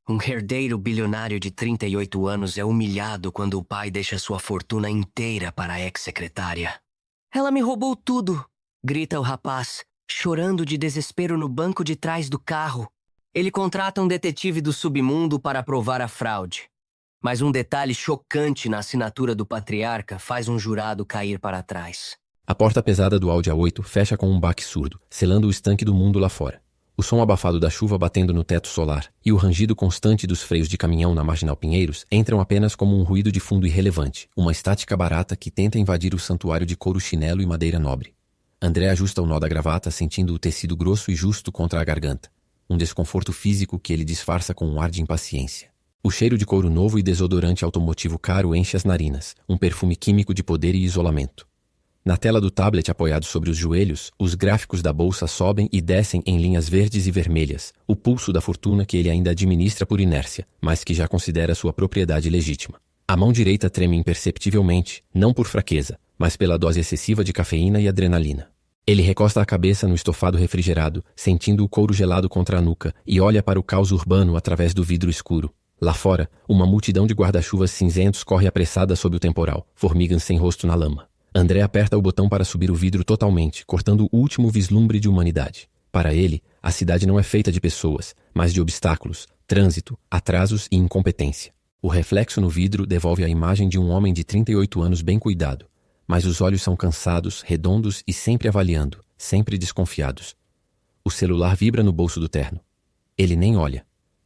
Um herdeiro bilionário de 38 anos é humilhado quando o pai deixa sua fortuna inteira para a ex-secretária. Ela me roubou tudo, grita o rapaz, chorando de desespero no banco de trás do carro. Ele contrata um detetive do submundo para provar a fraude. Mas um detalhe chocante na assinatura do patriarca faz um jurado cair para trás. A porta pesada do Audi A8 fecha com um baque surdo, selando o estanque do mundo lá fora. O som abafado da chuva batendo no teto solar e o rangido constante dos freios de caminhão na Marginal Pinheiros entram apenas como um ruído de fundo irrelevante, uma estática barata que tenta invadir o santuário de couro chinelo e madeira nobre. André ajusta o nó da gravata, sentindo o tecido grosso e justo contra a garganta. Um desconforto físico que ele disfarça com um ar de impaciência. O cheiro de couro novo e desodorante automotivo caro enche as narinas, um perfume químico de poder e isolamento. Na tela do tablet apoiado sobre os joelhos, os gráficos da bolsa sobem e descem em linhas verdes e vermelhas, o pulso da fortuna que ele ainda administra por inércia, mas que já considera sua propriedade legítima. A mão direita treme imperceptivelmente, não por fraqueza, mas pela dose excessiva de cafeína e adrenalina. Ele recosta a cabeça no estofado refrigerado, sentindo o couro gelado contra a nuca, e olha para o caos urbano através do vidro escuro. Lá fora, uma multidão de guarda-chuvas cinzentos corre apressada sob o temporal, formigas sem rosto na lama. André aperta o botão para subir o vidro totalmente, cortando o último vislumbre de humanidade. Para ele, a cidade não é feita de pessoas, mas de obstáculos, trânsito, atrasos e incompetência. O reflexo no vidro devolve a imagem de um homem de 38 anos bem cuidado, mas os olhos são cansados, redondos e sempre avaliando, sempre desconfiados. O celular vibra no bolso do terno. Ele nem olha.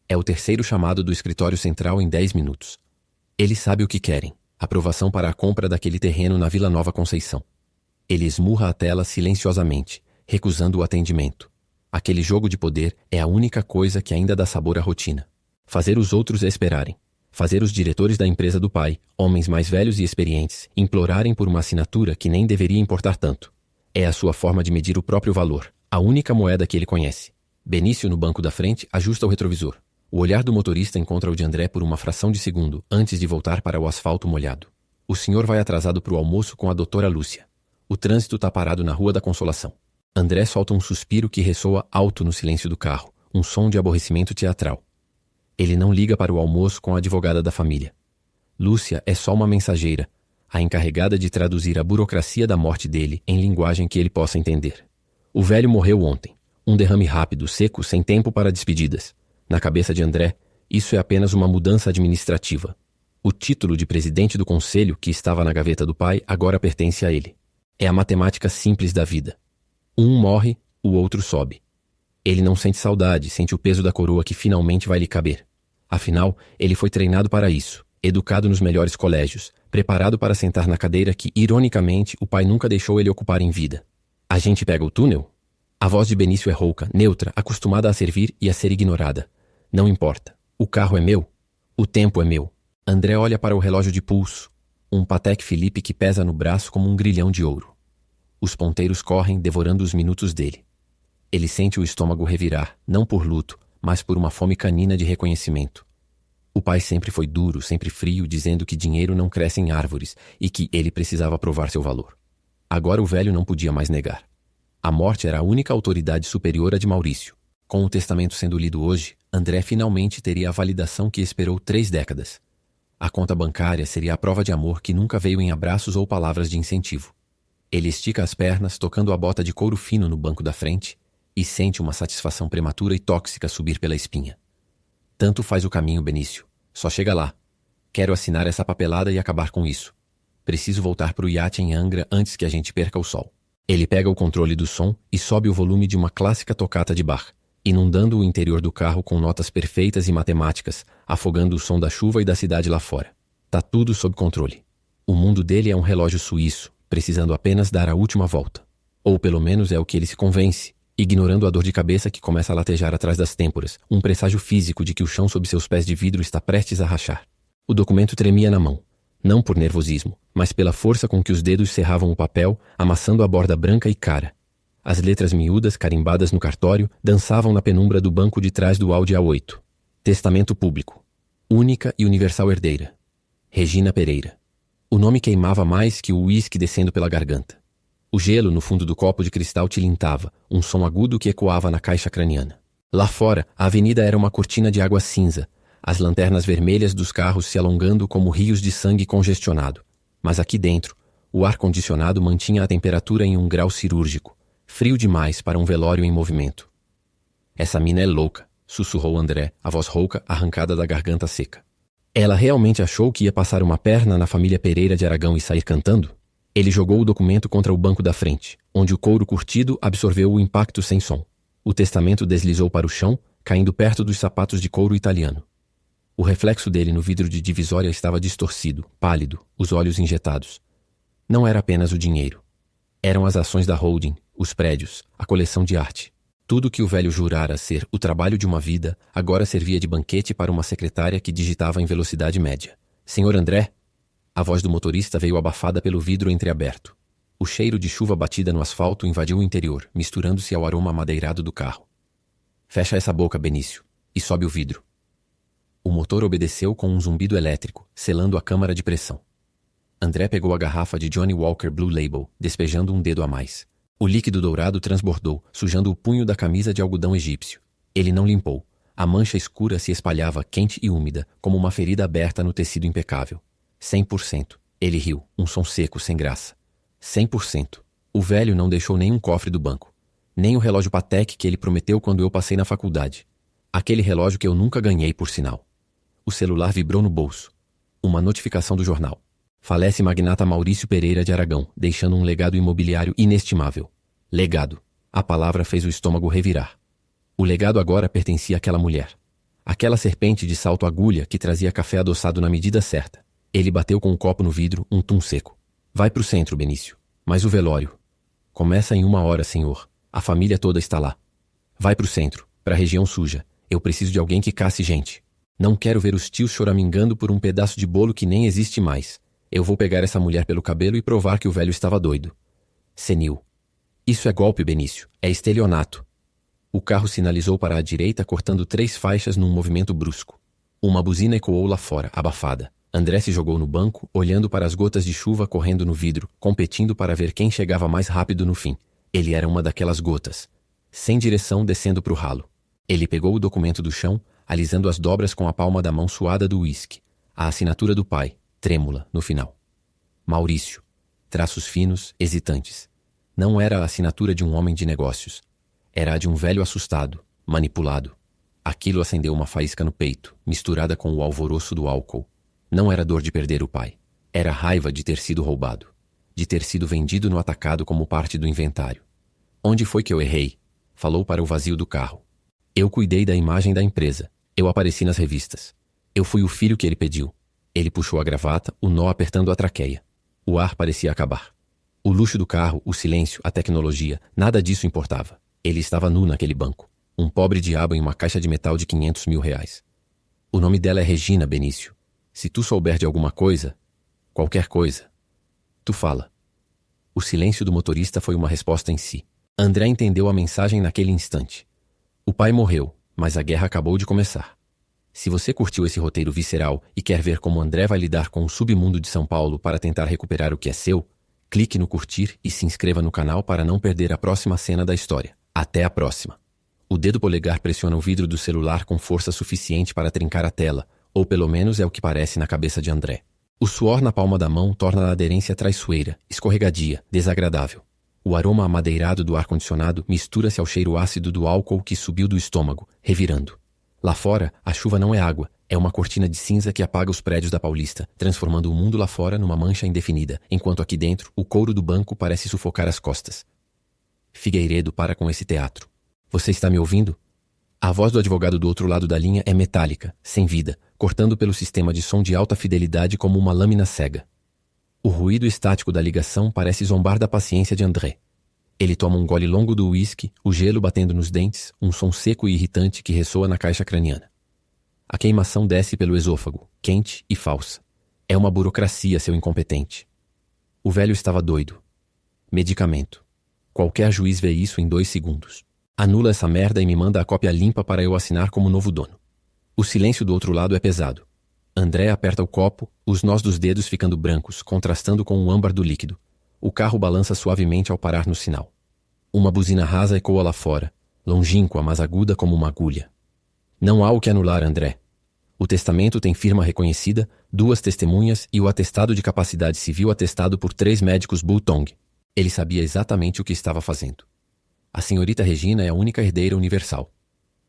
É o terceiro chamado do escritório central em 10 minutos. Ele sabe o que querem. Aprovação para a compra daquele terreno na Vila Nova Conceição. Ele esmurra a tela silenciosamente, recusando o atendimento. Aquele jogo de poder é a única coisa que ainda dá sabor à rotina. Fazer os outros esperarem. Fazer os diretores da empresa do pai, homens mais velhos e experientes, implorarem por uma assinatura que nem deveria importar tanto. É a sua forma de medir o próprio valor, a única moeda que ele conhece. Benício, no banco da frente, ajusta o retrovisor. O olhar do motorista encontra o de André por uma fração de segundo, antes de voltar para o asfalto molhado. O senhor vai atrasado para o almoço com a doutora Lúcia. O trânsito está parado na Rua da Consolação. André solta um suspiro que ressoa alto no silêncio do carro, um som de aborrecimento teatral. Ele não liga para o almoço com a advogada da família. Lúcia é só uma mensageira, a encarregada de traduzir a burocracia da morte dele em linguagem que ele possa entender. O velho morreu ontem. Um derrame rápido, seco, sem tempo para despedidas. Na cabeça de André, isso é apenas uma mudança administrativa. O título de presidente do conselho que estava na gaveta do pai agora pertence a ele. É a matemática simples da vida. Um morre, o outro sobe. Ele não sente saudade, sente o peso da coroa que finalmente vai lhe caber. Afinal, ele foi treinado para isso, educado nos melhores colégios, preparado para sentar na cadeira que, ironicamente, o pai nunca deixou ele ocupar em vida. A gente pega o túnel? A voz de Benício é rouca, neutra, acostumada a servir e a ser ignorada. Não importa. O carro é meu. O tempo é meu. André olha para o relógio de pulso, um Patek Philippe que pesa no braço como um grilhão de ouro. Os ponteiros correm, devorando os minutos dele. Ele sente o estômago revirar, não por luto, mas por uma fome canina de reconhecimento. O pai sempre foi duro, sempre frio, dizendo que dinheiro não cresce em árvores e que ele precisava provar seu valor. Agora o velho não podia mais negar. A morte era a única autoridade superior à de Maurício. Com o testamento sendo lido hoje, André finalmente teria a validação que esperou 3 décadas. A conta bancária seria a prova de amor que nunca veio em abraços ou palavras de incentivo. Ele estica as pernas, tocando a bota de couro fino no banco da frente, e sente uma satisfação prematura e tóxica subir pela espinha. Tanto faz o caminho, Benício. Só chega lá. Quero assinar essa papelada e acabar com isso. Preciso voltar para o iate em Angra antes que a gente perca o sol. Ele pega o controle do som e sobe o volume de uma clássica tocata de Bach, inundando o interior do carro com notas perfeitas e matemáticas, afogando o som da chuva e da cidade lá fora. Tá tudo sob controle. O mundo dele é um relógio suíço, precisando apenas dar a última volta. Ou pelo menos é o que ele se convence, ignorando a dor de cabeça que começa a latejar atrás das têmporas, um presságio físico de que o chão sob seus pés de vidro está prestes a rachar. O documento tremia na mão, não por nervosismo, mas pela força com que os dedos cerravam o papel, amassando a borda branca e cara. As letras miúdas, carimbadas no cartório, dançavam na penumbra do banco de trás do Audi A8. Testamento público. Única e universal herdeira. Regina Pereira. O nome queimava mais que o uísque descendo pela garganta. O gelo no fundo do copo de cristal tilintava, um som agudo que ecoava na caixa craniana. Lá fora, a avenida era uma cortina de água cinza, as lanternas vermelhas dos carros se alongando como rios de sangue congestionado. Mas aqui dentro, o ar-condicionado mantinha a temperatura em 1 grau cirúrgico, frio demais para um velório em movimento. Essa mina é louca, sussurrou André, a voz rouca arrancada da garganta seca. Ela realmente achou que ia passar uma perna na família Pereira de Aragão e sair cantando? Ele jogou o documento contra o banco da frente, onde o couro curtido absorveu o impacto sem som. O testamento deslizou para o chão, caindo perto dos sapatos de couro italiano. O reflexo dele no vidro de divisória estava distorcido, pálido, os olhos injetados. Não era apenas o dinheiro. Eram as ações da holding, os prédios, a coleção de arte. Tudo que o velho jurara ser o trabalho de uma vida, agora servia de banquete para uma secretária que digitava em velocidade média. Senhor André? A voz do motorista veio abafada pelo vidro entreaberto. O cheiro de chuva batida no asfalto invadiu o interior, misturando-se ao aroma amadeirado do carro. Fecha essa boca, Benício, e sobe o vidro. O motor obedeceu com um zumbido elétrico, selando a câmara de pressão. André pegou a garrafa de Johnny Walker Blue Label, despejando um dedo a mais. O líquido dourado transbordou, sujando o punho da camisa de algodão egípcio. Ele não limpou. A mancha escura se espalhava quente e úmida, como uma ferida aberta no tecido impecável. 100%. Ele riu, um som seco sem graça. 100%. O velho não deixou nem um cofre do banco. Nem o relógio Patek que ele prometeu quando eu passei na faculdade. Aquele relógio que eu nunca ganhei, por sinal. O celular vibrou no bolso. Uma notificação do jornal. Falece magnata Maurício Pereira de Aragão, deixando um legado imobiliário inestimável. Legado. A palavra fez o estômago revirar. O legado agora pertencia àquela mulher. Aquela serpente de salto agulha que trazia café adoçado na medida certa. Ele bateu com um copo no vidro, um tum seco. Vai pro centro, Benício. Mas o velório. Começa em 1 hora, senhor. A família toda está lá. Vai pro centro, pra região suja. Eu preciso de alguém que casse gente. Não quero ver os tios choramingando por um pedaço de bolo que nem existe mais. Eu vou pegar essa mulher pelo cabelo e provar que o velho estava doido. Senil. Isso é golpe, Benício. É estelionato. O carro sinalizou para a direita, cortando 3 faixas num movimento brusco. Uma buzina ecoou lá fora, abafada. André se jogou no banco, olhando para as gotas de chuva correndo no vidro, competindo para ver quem chegava mais rápido no fim. Ele era uma daquelas gotas. Sem direção, descendo para o ralo. Ele pegou o documento do chão, alisando as dobras com a palma da mão suada do uísque. A assinatura do pai, trêmula, no final. Maurício. Traços finos, hesitantes. Não era a assinatura de um homem de negócios. Era a de um velho assustado, manipulado. Aquilo acendeu uma faísca no peito, misturada com o alvoroço do álcool. Não era dor de perder o pai. Era raiva de ter sido roubado. De ter sido vendido no atacado como parte do inventário. Onde foi que eu errei? Falou para o vazio do carro. Eu cuidei da imagem da empresa. Eu apareci nas revistas. Eu fui o filho que ele pediu. Ele puxou a gravata, o nó apertando a traqueia. O ar parecia acabar. O luxo do carro, o silêncio, a tecnologia, nada disso importava. Ele estava nu naquele banco. Um pobre diabo em uma caixa de metal de 500 mil reais. O nome dela é Regina, Benício. Se tu souber de alguma coisa, qualquer coisa, tu fala. O silêncio do motorista foi uma resposta em si. André entendeu a mensagem naquele instante. O pai morreu, mas a guerra acabou de começar. Se você curtiu esse roteiro visceral e quer ver como André vai lidar com o submundo de São Paulo para tentar recuperar o que é seu, clique no curtir e se inscreva no canal para não perder a próxima cena da história. Até a próxima. O dedo polegar pressiona o vidro do celular com força suficiente para trincar a tela, ou pelo menos é o que parece na cabeça de André. O suor na palma da mão torna a aderência traiçoeira, escorregadia, desagradável. O aroma amadeirado do ar-condicionado mistura-se ao cheiro ácido do álcool que subiu do estômago, revirando. Lá fora, a chuva não é água, é uma cortina de cinza que apaga os prédios da Paulista, transformando o mundo lá fora numa mancha indefinida, enquanto aqui dentro, o couro do banco parece sufocar as costas. Figueiredo para com esse teatro. Você está me ouvindo? A voz do advogado do outro lado da linha é metálica, sem vida, cortando pelo sistema de som de alta fidelidade como uma lâmina cega. O ruído estático da ligação parece zombar da paciência de André. Ele toma um gole longo do uísque, o gelo batendo nos dentes, um som seco e irritante que ressoa na caixa craniana. A queimação desce pelo esôfago, quente e falsa. É uma burocracia, seu incompetente. O velho estava doido. Medicamento. Qualquer juiz vê isso em 2 segundos. Anula essa merda e me manda a cópia limpa para eu assinar como novo dono. O silêncio do outro lado é pesado. André aperta o copo, os nós dos dedos ficando brancos, contrastando com o âmbar do líquido. O carro balança suavemente ao parar no sinal. Uma buzina rasa ecoa lá fora, longínqua, mas aguda como uma agulha. Não há o que anular, André. O testamento tem firma reconhecida, 2 testemunhas e o atestado de capacidade civil atestado por 3 médicos Bultong. Ele sabia exatamente o que estava fazendo. A senhorita Regina é a única herdeira universal.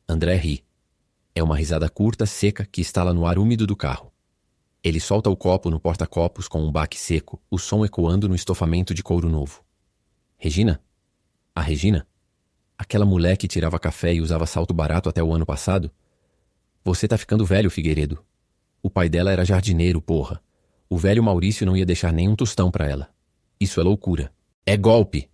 André ri. É uma risada curta, seca, que estala no ar úmido do carro. Ele solta o copo no porta-copos com um baque seco, o som ecoando no estofamento de couro novo. Regina? A Regina? Aquela mulher que tirava café e usava salto barato até o ano passado? Você tá ficando velho, Figueiredo. O pai dela era jardineiro, porra. O velho Maurício não ia deixar nem um tostão pra ela. Isso é loucura. É golpe.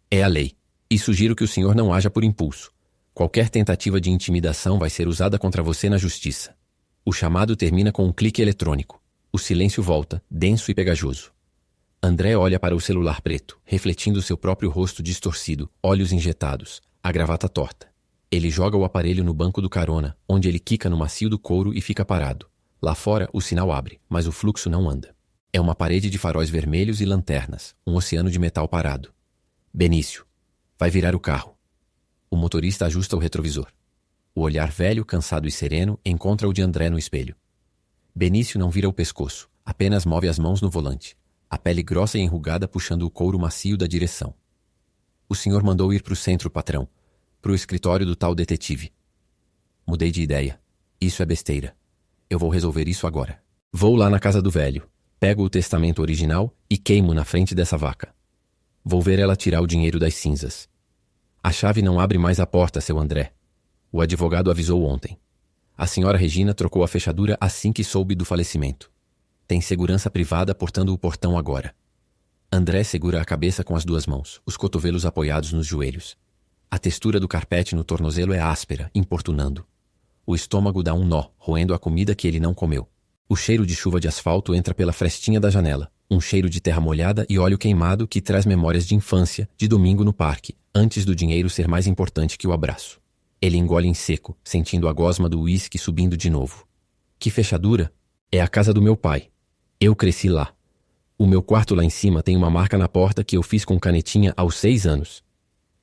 É a lei. E sugiro que o senhor não haja por impulso. Qualquer tentativa de intimidação vai ser usada contra você na justiça. O chamado termina com um clique eletrônico. O silêncio volta, denso e pegajoso. André olha para o celular preto, refletindo seu próprio rosto distorcido, olhos injetados, a gravata torta. Ele joga o aparelho no banco do carona, onde ele quica no macio do couro e fica parado. Lá fora, o sinal abre, mas o fluxo não anda. É uma parede de faróis vermelhos e lanternas, um oceano de metal parado. Benício. Vai virar o carro. O motorista ajusta o retrovisor. O olhar velho, cansado e sereno encontra o de André no espelho. Benício não vira o pescoço, apenas move as mãos no volante, a pele grossa e enrugada puxando o couro macio da direção. O senhor mandou ir pro centro, patrão. Pro escritório do tal detetive. Mudei de ideia. Isso é besteira. Eu vou resolver isso agora. Vou lá na casa do velho, pego o testamento original e queimo na frente dessa vaca. Vou ver ela tirar o dinheiro das cinzas. A chave não abre mais a porta, seu André. O advogado avisou ontem. A senhora Regina trocou a fechadura assim que soube do falecimento. Tem segurança privada portando o portão agora. André segura a cabeça com as 2 mãos, os cotovelos apoiados nos joelhos. A textura do carpete no tornozelo é áspera, importunando. O estômago dá um nó, roendo a comida que ele não comeu. O cheiro de chuva de asfalto entra pela frestinha da janela, um cheiro de terra molhada e óleo queimado que traz memórias de infância, de domingo no parque, antes do dinheiro ser mais importante que o abraço. Ele engole em seco, sentindo a gosma do uísque subindo de novo. Que fechadura? É a casa do meu pai. Eu cresci lá. O meu quarto lá em cima tem uma marca na porta que eu fiz com canetinha aos 6 anos.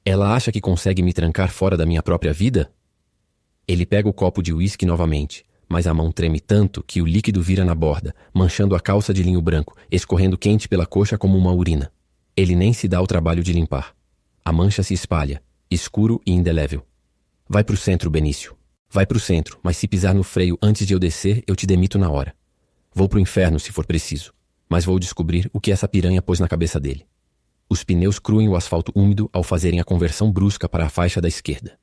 Ela acha que consegue me trancar fora da minha própria vida? Ele pega o copo de uísque novamente, mas a mão treme tanto que o líquido vira na borda, manchando a calça de linho branco, escorrendo quente pela coxa como uma urina. Ele nem se dá o trabalho de limpar. A mancha se espalha, escuro e indelével. Vai pro centro, Benício. Vai pro centro, mas se pisar no freio antes de eu descer, eu te demito na hora. Vou pro inferno se for preciso, mas vou descobrir o que essa piranha pôs na cabeça dele. Os pneus cruem o asfalto úmido ao fazerem a conversão brusca para a faixa da esquerda.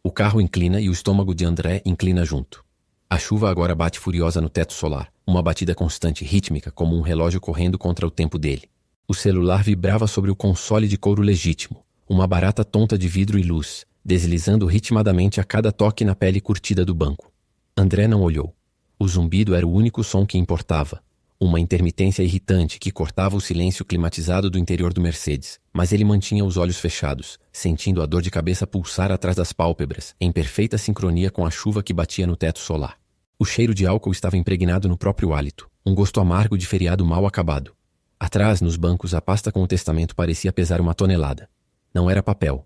O carro inclina e o estômago de André inclina junto. A chuva agora bate furiosa no teto solar, uma batida constante, rítmica, como um relógio correndo contra o tempo dele. O celular vibrava sobre o console de couro legítimo, uma barata tonta de vidro e luz, deslizando ritmadamente a cada toque na pele curtida do banco. André não olhou. O zumbido era o único som que importava, uma intermitência irritante que cortava o silêncio climatizado do interior do Mercedes, mas ele mantinha os olhos fechados, sentindo a dor de cabeça pulsar atrás das pálpebras, em perfeita sincronia com a chuva que batia no teto solar. O cheiro de álcool estava impregnado no próprio hálito, um gosto amargo de feriado mal acabado. Atrás, nos bancos, a pasta com o testamento parecia pesar 1 tonelada. Não era papel.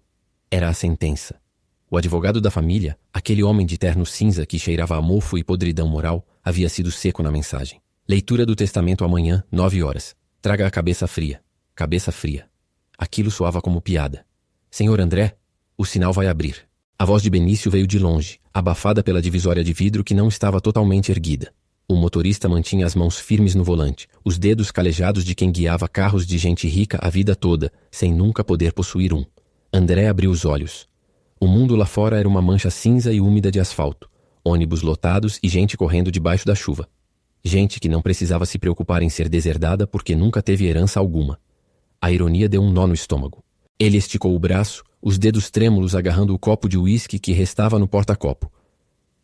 Era a sentença. O advogado da família, aquele homem de terno cinza que cheirava a mofo e podridão moral, havia sido seco na mensagem. Leitura do testamento amanhã, 9 horas. Traga a cabeça fria. Cabeça fria. Aquilo soava como piada. Senhor André, o sinal vai abrir. A voz de Benício veio de longe, abafada pela divisória de vidro que não estava totalmente erguida. O motorista mantinha as mãos firmes no volante, os dedos calejados de quem guiava carros de gente rica a vida toda, sem nunca poder possuir um. André abriu os olhos. O mundo lá fora era uma mancha cinza e úmida de asfalto, ônibus lotados e gente correndo debaixo da chuva. Gente que não precisava se preocupar em ser deserdada porque nunca teve herança alguma. A ironia deu um nó no estômago. Ele esticou o braço, os dedos trêmulos agarrando o copo de uísque que restava no porta-copo.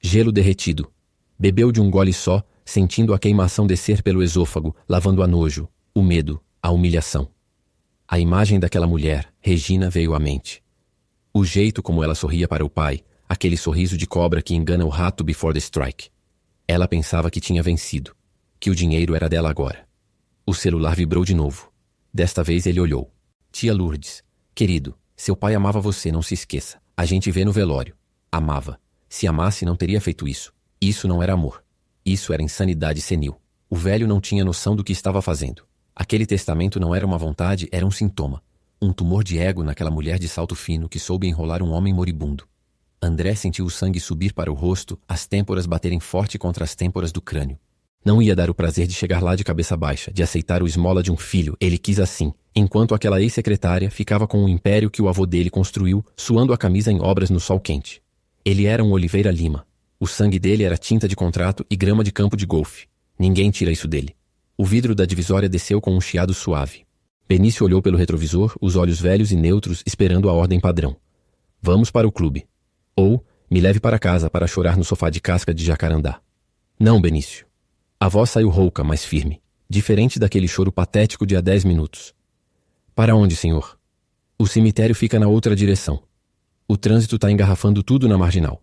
Gelo derretido. Bebeu de um gole só, sentindo a queimação descer pelo esôfago, lavando a nojo, o medo, a humilhação. A imagem daquela mulher, Regina, veio à mente. O jeito como ela sorria para o pai, aquele sorriso de cobra que engana o rato before the strike. Ela pensava que tinha vencido, que o dinheiro era dela agora. O celular vibrou de novo. Desta vez ele olhou. Tia Lourdes, querido, seu pai amava você, não se esqueça. A gente vê no velório. Amava. Se amasse, não teria feito isso. Isso não era amor. Isso era insanidade senil. O velho não tinha noção do que estava fazendo. Aquele testamento não era uma vontade, era um sintoma. Um tumor de ego naquela mulher de salto fino que soube enrolar um homem moribundo. André sentiu o sangue subir para o rosto, as têmporas baterem forte contra as têmporas do crânio. Não ia dar o prazer de chegar lá de cabeça baixa, de aceitar o esmola de um filho. Ele quis assim, enquanto aquela ex-secretária ficava com o império que o avô dele construiu, suando a camisa em obras no sol quente. Ele era um Oliveira Lima. O sangue dele era tinta de contrato e grama de campo de golfe. Ninguém tira isso dele. O vidro da divisória desceu com um chiado suave. Benício olhou pelo retrovisor, os olhos velhos e neutros, esperando a ordem padrão. Vamos para o clube. Ou, me leve para casa para chorar no sofá de casca de jacarandá. Não, Benício. A voz saiu rouca, mas firme, diferente daquele choro patético de há 10 minutos. Para onde, senhor? O cemitério fica na outra direção. O trânsito está engarrafando tudo na marginal.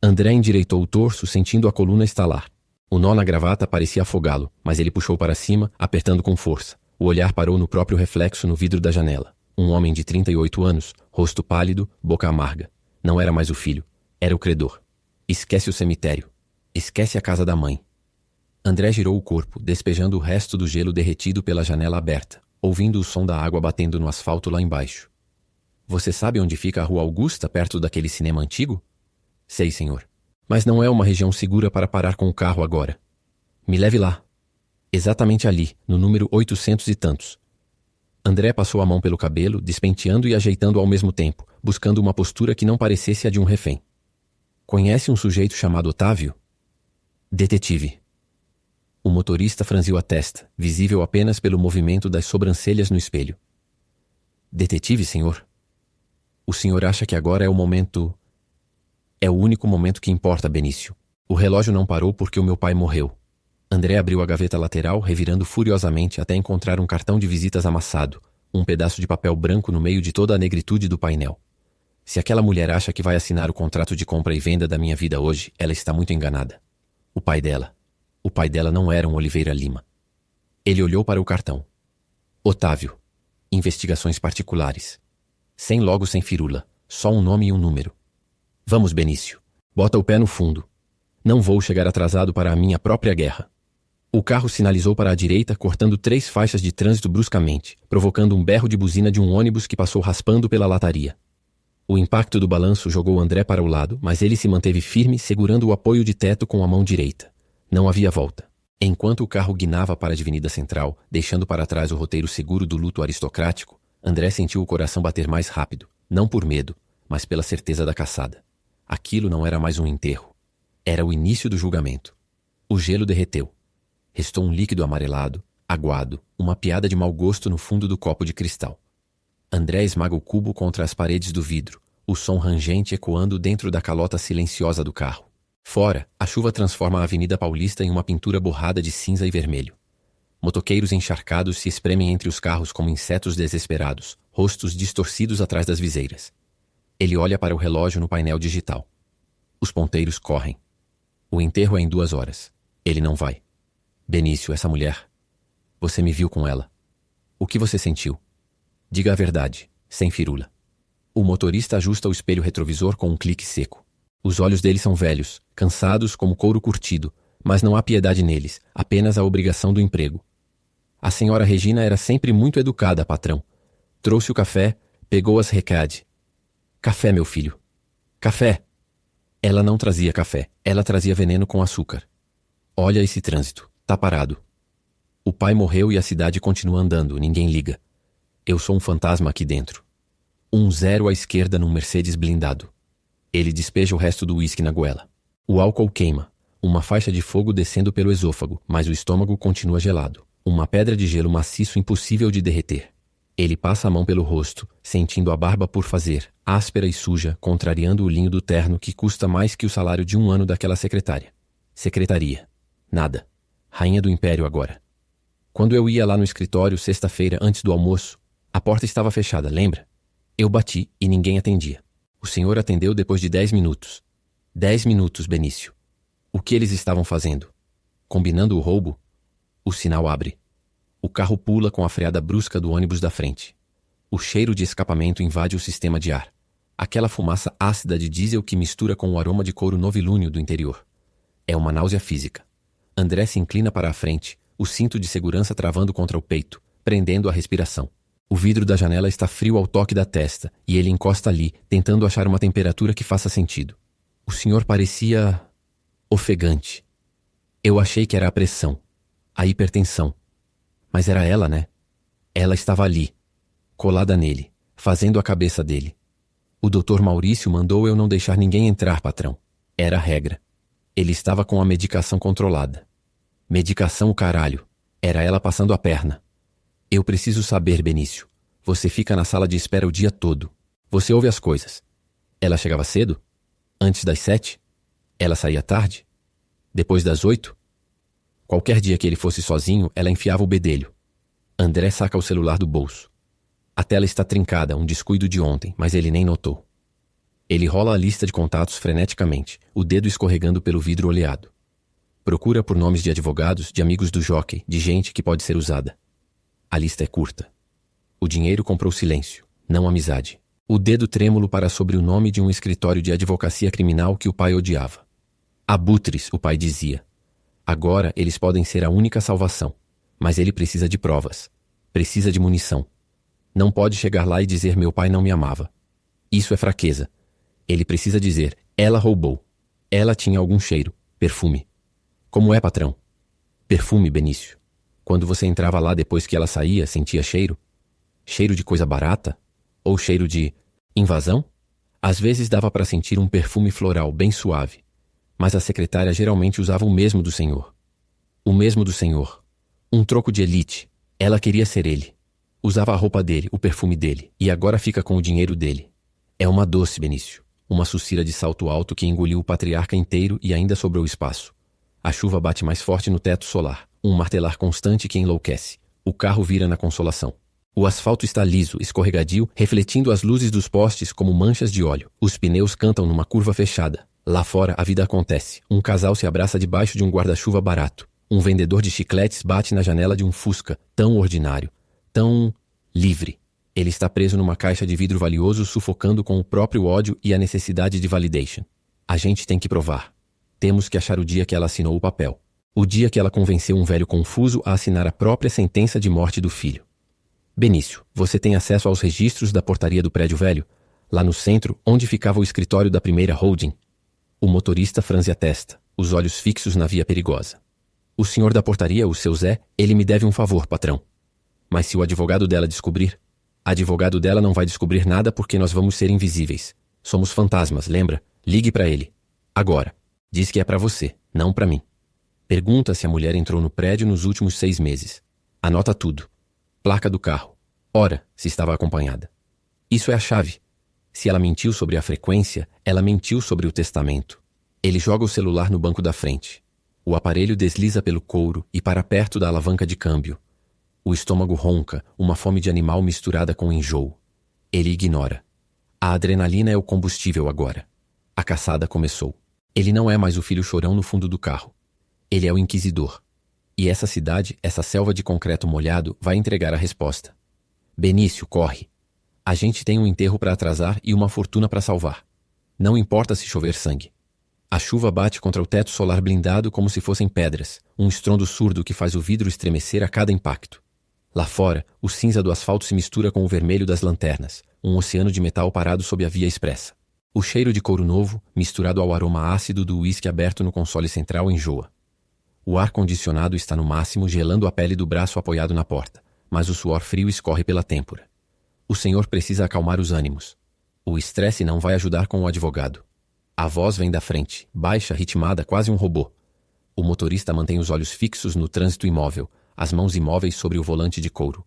André endireitou o torso, sentindo a coluna estalar. O nó na gravata parecia afogá-lo, mas ele puxou para cima, apertando com força. O olhar parou no próprio reflexo no vidro da janela. Um homem de 38 anos, rosto pálido, boca amarga. Não era mais o filho, era o credor. Esquece o cemitério. Esquece a casa da mãe. André girou o corpo, despejando o resto do gelo derretido pela janela aberta, ouvindo o som da água batendo no asfalto lá embaixo. Você sabe onde fica a Rua Augusta, perto daquele cinema antigo? Sei, senhor. Mas não é uma região segura para parar com o carro agora. Me leve lá. Exatamente ali, no número 800 e tantos. André passou a mão pelo cabelo, despenteando e ajeitando ao mesmo tempo, buscando uma postura que não parecesse a de um refém. Conhece um sujeito chamado Otávio? Detetive. O motorista franziu a testa, visível apenas pelo movimento das sobrancelhas no espelho. Detetive, senhor? O senhor acha que agora é o momento... É o único momento que importa, Benício. O relógio não parou porque o meu pai morreu. André abriu a gaveta lateral, revirando furiosamente até encontrar um cartão de visitas amassado, um pedaço de papel branco no meio de toda a negritude do painel. Se aquela mulher acha que vai assinar o contrato de compra e venda da minha vida hoje, ela está muito enganada. O pai dela não era um Oliveira Lima. Ele olhou para o cartão. Otávio. Investigações particulares. Sem logo, sem firula. Só um nome e um número. Vamos, Benício. Bota o pé no fundo. Não vou chegar atrasado para a minha própria guerra. O carro sinalizou para a direita, cortando 3 faixas de trânsito bruscamente, provocando um berro de buzina de um ônibus que passou raspando pela lataria. O impacto do balanço jogou André para o lado, mas ele se manteve firme, segurando o apoio de teto com a mão direita. Não havia volta. Enquanto o carro guinava para a Avenida Central, deixando para trás o roteiro seguro do luto aristocrático, André sentiu o coração bater mais rápido, não por medo, mas pela certeza da caçada. Aquilo não era mais um enterro. Era o início do julgamento. O gelo derreteu. Restou um líquido amarelado, aguado, uma piada de mau gosto no fundo do copo de cristal. André esmaga o cubo contra as paredes do vidro, o som rangente ecoando dentro da calota silenciosa do carro. Fora, a chuva transforma a Avenida Paulista em uma pintura borrada de cinza e vermelho. Motoqueiros encharcados se espremem entre os carros como insetos desesperados, rostos distorcidos atrás das viseiras. Ele olha para o relógio no painel digital. Os ponteiros correm. O enterro é em 2 horas. Ele não vai. Benício, essa mulher. Você me viu com ela. O que você sentiu? Diga a verdade, sem firula. O motorista ajusta o espelho retrovisor com um clique seco. Os olhos dele são velhos, cansados como couro curtido, mas não há piedade neles, apenas a obrigação do emprego. A senhora Regina era sempre muito educada, patrão. Trouxe o café, pegou as recade. Café, meu filho. Café. Ela não trazia café, ela trazia veneno com açúcar. Olha esse trânsito, tá parado. O pai morreu e a cidade continua andando, ninguém liga. Eu sou um fantasma aqui dentro. 1-0 à esquerda num Mercedes blindado. Ele despeja o resto do uísque na goela. O álcool queima, uma faixa de fogo descendo pelo esôfago, mas o estômago continua gelado. Uma pedra de gelo maciço impossível de derreter. Ele passa a mão pelo rosto, sentindo a barba por fazer, áspera e suja, contrariando o linho do terno que custa mais que o salário de 1 ano daquela secretária. Secretaria. Nada. Rainha do Império agora. Quando eu ia lá no escritório sexta-feira antes do almoço, a porta estava fechada, lembra? Eu bati e ninguém atendia. O senhor atendeu depois de 10 minutos. 10 minutos, Benício. O que eles estavam fazendo? Combinando o roubo? O sinal abre. O carro pula com a freada brusca do ônibus da frente. O cheiro de escapamento invade o sistema de ar. Aquela fumaça ácida de diesel que mistura com o aroma de couro novilúneo do interior. É uma náusea física. André se inclina para a frente, o cinto de segurança travando contra o peito, prendendo a respiração. O vidro da janela está frio ao toque da testa, e ele encosta ali, tentando achar uma temperatura que faça sentido. O senhor parecia ofegante. Eu achei que era a pressão, a hipertensão. Mas era ela, né? Ela estava ali, colada nele, fazendo a cabeça dele. O Dr. Maurício mandou eu não deixar ninguém entrar, patrão. Era a regra. Ele estava com a medicação controlada. Medicação o caralho. Era ela passando a perna. Eu preciso saber, Benício. Você fica na sala de espera o dia todo. Você ouve as coisas. Ela chegava cedo? Antes das 7? Ela saía tarde? Depois das 8? Qualquer dia que ele fosse sozinho, ela enfiava o bedelho. André saca o celular do bolso. A tela está trincada, um descuido de ontem, mas ele nem notou. Ele rola a lista de contatos freneticamente, o dedo escorregando pelo vidro oleado. Procura por nomes de advogados, de amigos do jockey, de gente que pode ser usada. A lista é curta. O dinheiro comprou silêncio, não amizade. O dedo trêmulo para sobre o nome de um escritório de advocacia criminal que o pai odiava. Abutres, o pai dizia. Agora eles podem ser a única salvação, mas ele precisa de provas. Precisa de munição. Não pode chegar lá e dizer meu pai não me amava. Isso é fraqueza. Ele precisa dizer, ela roubou. Ela tinha algum cheiro, perfume. Como é, patrão? Perfume, Benício. Quando você entrava lá depois que ela saía, sentia cheiro? Cheiro de coisa barata? Ou cheiro de invasão? Às vezes dava para sentir um perfume floral bem suave. Mas a secretária geralmente usava o mesmo do senhor. O mesmo do senhor. Um troco de elite. Ela queria ser ele. Usava a roupa dele, o perfume dele, e agora fica com o dinheiro dele. É uma doce, Benício. Uma sucira de salto alto que engoliu o patriarca inteiro e ainda sobrou espaço. A chuva bate mais forte no teto solar, um martelar constante que enlouquece. O carro vira na Consolação. O asfalto está liso, escorregadio, refletindo as luzes dos postes como manchas de óleo. Os pneus cantam numa curva fechada. Lá fora, a vida acontece. Um casal se abraça debaixo de um guarda-chuva barato. Um vendedor de chicletes bate na janela de um Fusca, tão ordinário, tão livre. Ele está preso numa caixa de vidro valioso, sufocando com o próprio ódio e a necessidade de validation. A gente tem que provar. Temos que achar o dia que ela assinou o papel. O dia que ela convenceu um velho confuso a assinar a própria sentença de morte do filho. Benício, você tem acesso aos registros da portaria do prédio velho? Lá no centro, onde ficava o escritório da primeira holding. O motorista franze a testa, os olhos fixos na via perigosa. O senhor da portaria, o seu Zé, ele me deve um favor, patrão. Mas se o advogado dela descobrir... Advogado dela não vai descobrir nada porque nós vamos ser invisíveis. Somos fantasmas, lembra? Ligue pra ele. Agora. Diz que é pra você, não pra mim. Pergunta se a mulher entrou no prédio nos últimos 6 meses. Anota tudo. Placa do carro. Hora, se estava acompanhada. Isso é a chave. Se ela mentiu sobre a frequência, ela mentiu sobre o testamento. Ele joga o celular no banco da frente. O aparelho desliza pelo couro e para perto da alavanca de câmbio. O estômago ronca, uma fome de animal misturada com enjoo. Ele ignora. A adrenalina é o combustível agora. A caçada começou. Ele não é mais o filho chorão no fundo do carro. Ele é o inquisidor. E essa cidade, essa selva de concreto molhado, vai entregar a resposta. Benício, corre. A gente tem um enterro para atrasar e uma fortuna para salvar. Não importa se chover sangue. A chuva bate contra o teto solar blindado como se fossem pedras, um estrondo surdo que faz o vidro estremecer a cada impacto. Lá fora, o cinza do asfalto se mistura com o vermelho das lanternas, um oceano de metal parado sob a via expressa. O cheiro de couro novo, misturado ao aroma ácido do uísque aberto no console central, enjoa. O ar-condicionado está no máximo, gelando a pele do braço apoiado na porta, mas o suor frio escorre pela têmpora. O senhor precisa acalmar os ânimos. O estresse não vai ajudar com o advogado. A voz vem da frente, baixa, ritmada, quase um robô. O motorista mantém os olhos fixos no trânsito imóvel, as mãos imóveis sobre o volante de couro.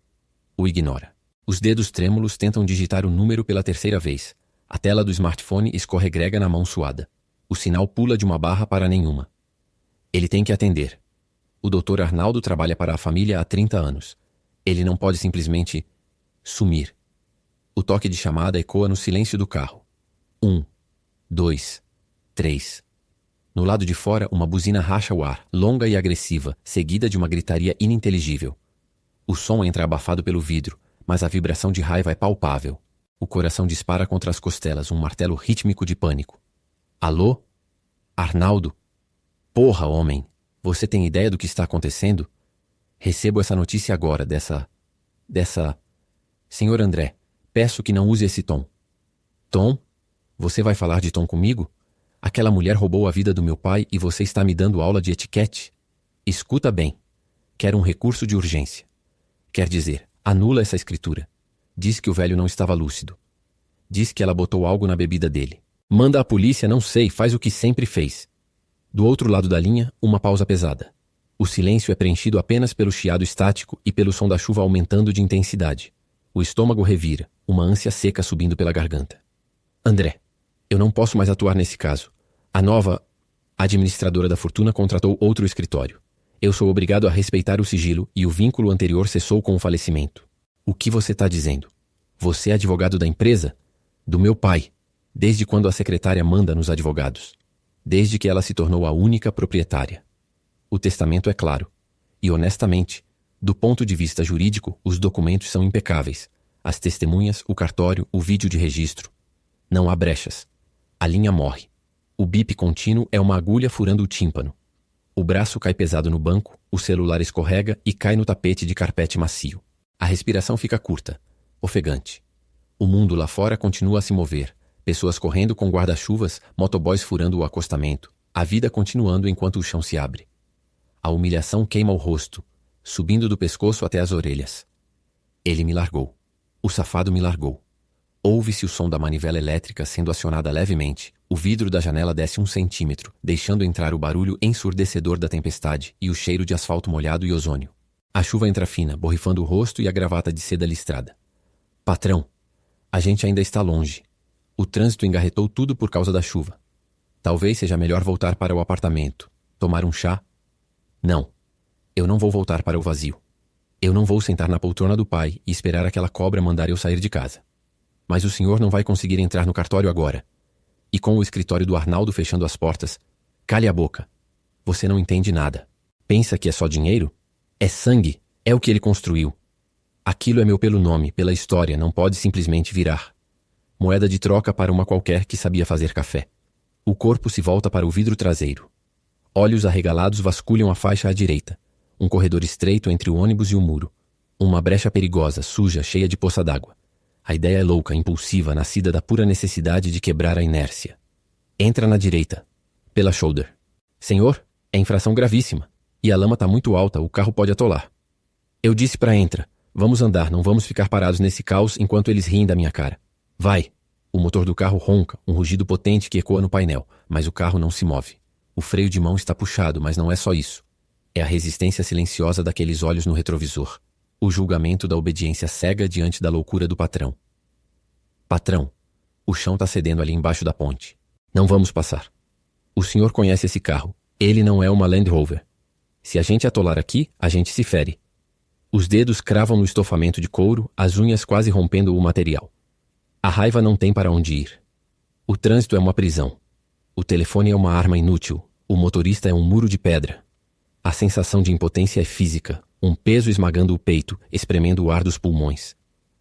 O ignora. Os dedos trêmulos tentam digitar o número pela 3ª vez. A tela do smartphone escorregrega na mão suada. O sinal pula de uma barra para nenhuma. Ele tem que atender. O Dr. Arnaldo trabalha para a família há 30 anos. Ele não pode simplesmente sumir. O toque de chamada ecoa no silêncio do carro. 1, 2, 3. No lado de fora, uma buzina racha o ar, longa e agressiva, seguida de uma gritaria ininteligível. O som entra abafado pelo vidro, mas a vibração de raiva é palpável. O coração dispara contra as costelas, um martelo rítmico de pânico. Alô? Arnaldo? Porra, homem! Você tem ideia do que está acontecendo? Recebo essa notícia agora, dessa... Senhor André, peço que não use esse tom. Tom? Você vai falar de tom comigo? Aquela mulher roubou a vida do meu pai e você está me dando aula de etiquete? Escuta bem. Quero um recurso de urgência. Quer dizer, anula essa escritura. Diz que o velho não estava lúcido. Diz que ela botou algo na bebida dele. Manda a polícia, não sei, faz o que sempre fez. Do outro lado da linha, uma pausa pesada. O silêncio é preenchido apenas pelo chiado estático e pelo som da chuva aumentando de intensidade. O estômago revira, uma ânsia seca subindo pela garganta. André, eu não posso mais atuar nesse caso. A nova administradora da fortuna contratou outro escritório. Eu sou obrigado a respeitar o sigilo e o vínculo anterior cessou com o falecimento. O que você está dizendo? Você é advogado da empresa? Do meu pai. Desde quando a secretária manda nos advogados? Desde que ela se tornou a única proprietária. O testamento é claro. E honestamente, do ponto de vista jurídico, os documentos são impecáveis. As testemunhas, o cartório, o vídeo de registro. Não há brechas. A linha morre. O bip contínuo é uma agulha furando o tímpano. O braço cai pesado no banco, o celular escorrega e cai no tapete de carpete macio. A respiração fica curta, ofegante. O mundo lá fora continua a se mover. Pessoas correndo com guarda-chuvas, motoboys furando o acostamento. A vida continuando enquanto o chão se abre. A humilhação queima o rosto, subindo do pescoço até as orelhas. Ele me largou. O safado me largou. Ouve-se o som da manivela elétrica sendo acionada levemente. O vidro da janela desce 1 centímetro, deixando entrar o barulho ensurdecedor da tempestade e o cheiro de asfalto molhado e ozônio. A chuva entra fina, borrifando o rosto e a gravata de seda listrada. Patrão, a gente ainda está longe. O trânsito engarretou tudo por causa da chuva. Talvez seja melhor voltar para o apartamento. Tomar um chá? Não. Eu não vou voltar para o vazio. Eu não vou sentar na poltrona do pai e esperar aquela cobra mandar eu sair de casa. Mas o senhor não vai conseguir entrar no cartório agora. E com o escritório do Arnaldo fechando as portas, cale a boca. Você não entende nada. Pensa que é só dinheiro? É sangue. É o que ele construiu. Aquilo é meu pelo nome, pela história, não pode simplesmente virar. Moeda de troca para uma qualquer que sabia fazer café. O corpo se volta para o vidro traseiro. Olhos arregalados vasculham a faixa à direita. Um corredor estreito entre o ônibus e o muro. Uma brecha perigosa, suja, cheia de poça d'água. A ideia é louca, impulsiva, nascida da pura necessidade de quebrar a inércia. Entra na direita, pela shoulder. Senhor, é infração gravíssima. E a lama está muito alta, o carro pode atolar. Eu disse para entra. Vamos andar, não vamos ficar parados nesse caos enquanto eles riem da minha cara. Vai. O motor do carro ronca, um rugido potente que ecoa no painel, mas o carro não se move. O freio de mão está puxado, mas não é só isso. É a resistência silenciosa daqueles olhos no retrovisor. O julgamento da obediência cega diante da loucura do patrão. Patrão, o chão está cedendo ali embaixo da ponte. Não vamos passar. O senhor conhece esse carro. Ele não é uma Land Rover. Se a gente atolar aqui, a gente se fere. Os dedos cravam no estofamento de couro, as unhas quase rompendo o material. A raiva não tem para onde ir. O trânsito é uma prisão. O telefone é uma arma inútil. O motorista é um muro de pedra. A sensação de impotência é física, um peso esmagando o peito, espremendo o ar dos pulmões.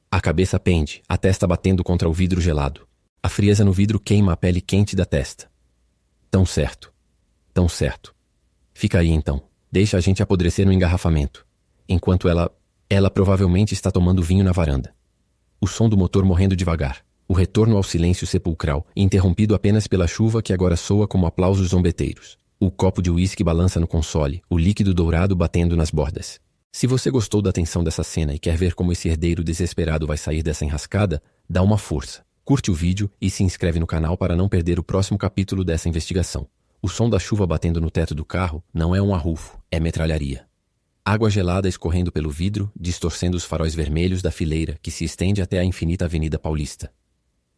A cabeça pende, a testa batendo contra o vidro gelado. A frieza no vidro queima a pele quente da testa. Tão certo. Tão certo. Fica aí então. Deixa a gente apodrecer no engarrafamento. Enquanto ela provavelmente está tomando vinho na varanda. O som do motor morrendo devagar. O retorno ao silêncio sepulcral, interrompido apenas pela chuva que agora soa como aplausos zombeteiros. O copo de uísque balança no console, o líquido dourado batendo nas bordas. Se você gostou da tensão dessa cena e quer ver como esse herdeiro desesperado vai sair dessa enrascada, dá uma força. Curte o vídeo e se inscreve no canal para não perder o próximo capítulo dessa investigação. O som da chuva batendo no teto do carro não é um arrufo, é metralharia. Água gelada escorrendo pelo vidro, distorcendo os faróis vermelhos da fileira que se estende até a infinita Avenida Paulista.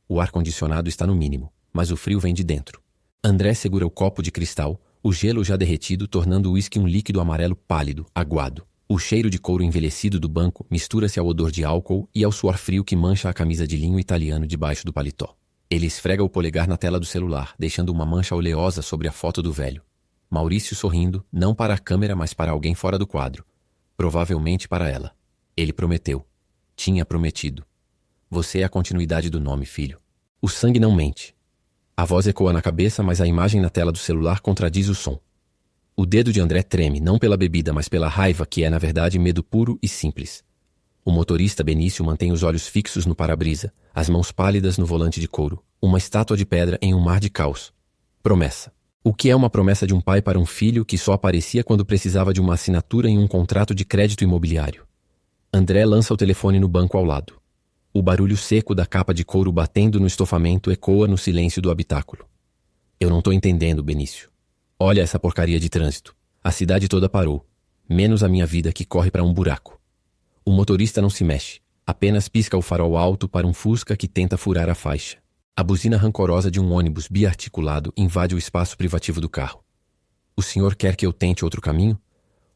O ar-condicionado está no mínimo, mas o frio vem de dentro. André segura o copo de cristal, o gelo já derretido tornando o uísque um líquido amarelo pálido, aguado. O cheiro de couro envelhecido do banco mistura-se ao odor de álcool e ao suor frio que mancha a camisa de linho italiano debaixo do paletó. Ele esfrega o polegar na tela do celular, deixando uma mancha oleosa sobre a foto do velho. Maurício sorrindo, não para a câmera, mas para alguém fora do quadro. Provavelmente para ela. Ele prometeu. Tinha prometido. Você é a continuidade do nome, filho. O sangue não mente. A voz ecoa na cabeça, mas a imagem na tela do celular contradiz o som. O dedo de André treme, não pela bebida, mas pela raiva, que é, na verdade, medo puro e simples. O motorista Benício mantém os olhos fixos no para-brisa, as mãos pálidas no volante de couro, uma estátua de pedra em um mar de caos. Promessa. O que é uma promessa de um pai para um filho que só aparecia quando precisava de uma assinatura em um contrato de crédito imobiliário? André lança o telefone no banco ao lado. O barulho seco da capa de couro batendo no estofamento ecoa no silêncio do habitáculo. Eu não tô entendendo, Benício. Olha essa porcaria de trânsito. A cidade toda parou, menos a minha vida que corre para um buraco. O motorista não se mexe, apenas pisca o farol alto para um Fusca que tenta furar a faixa. A buzina rancorosa de um ônibus biarticulado invade o espaço privativo do carro. O senhor quer que eu tente outro caminho?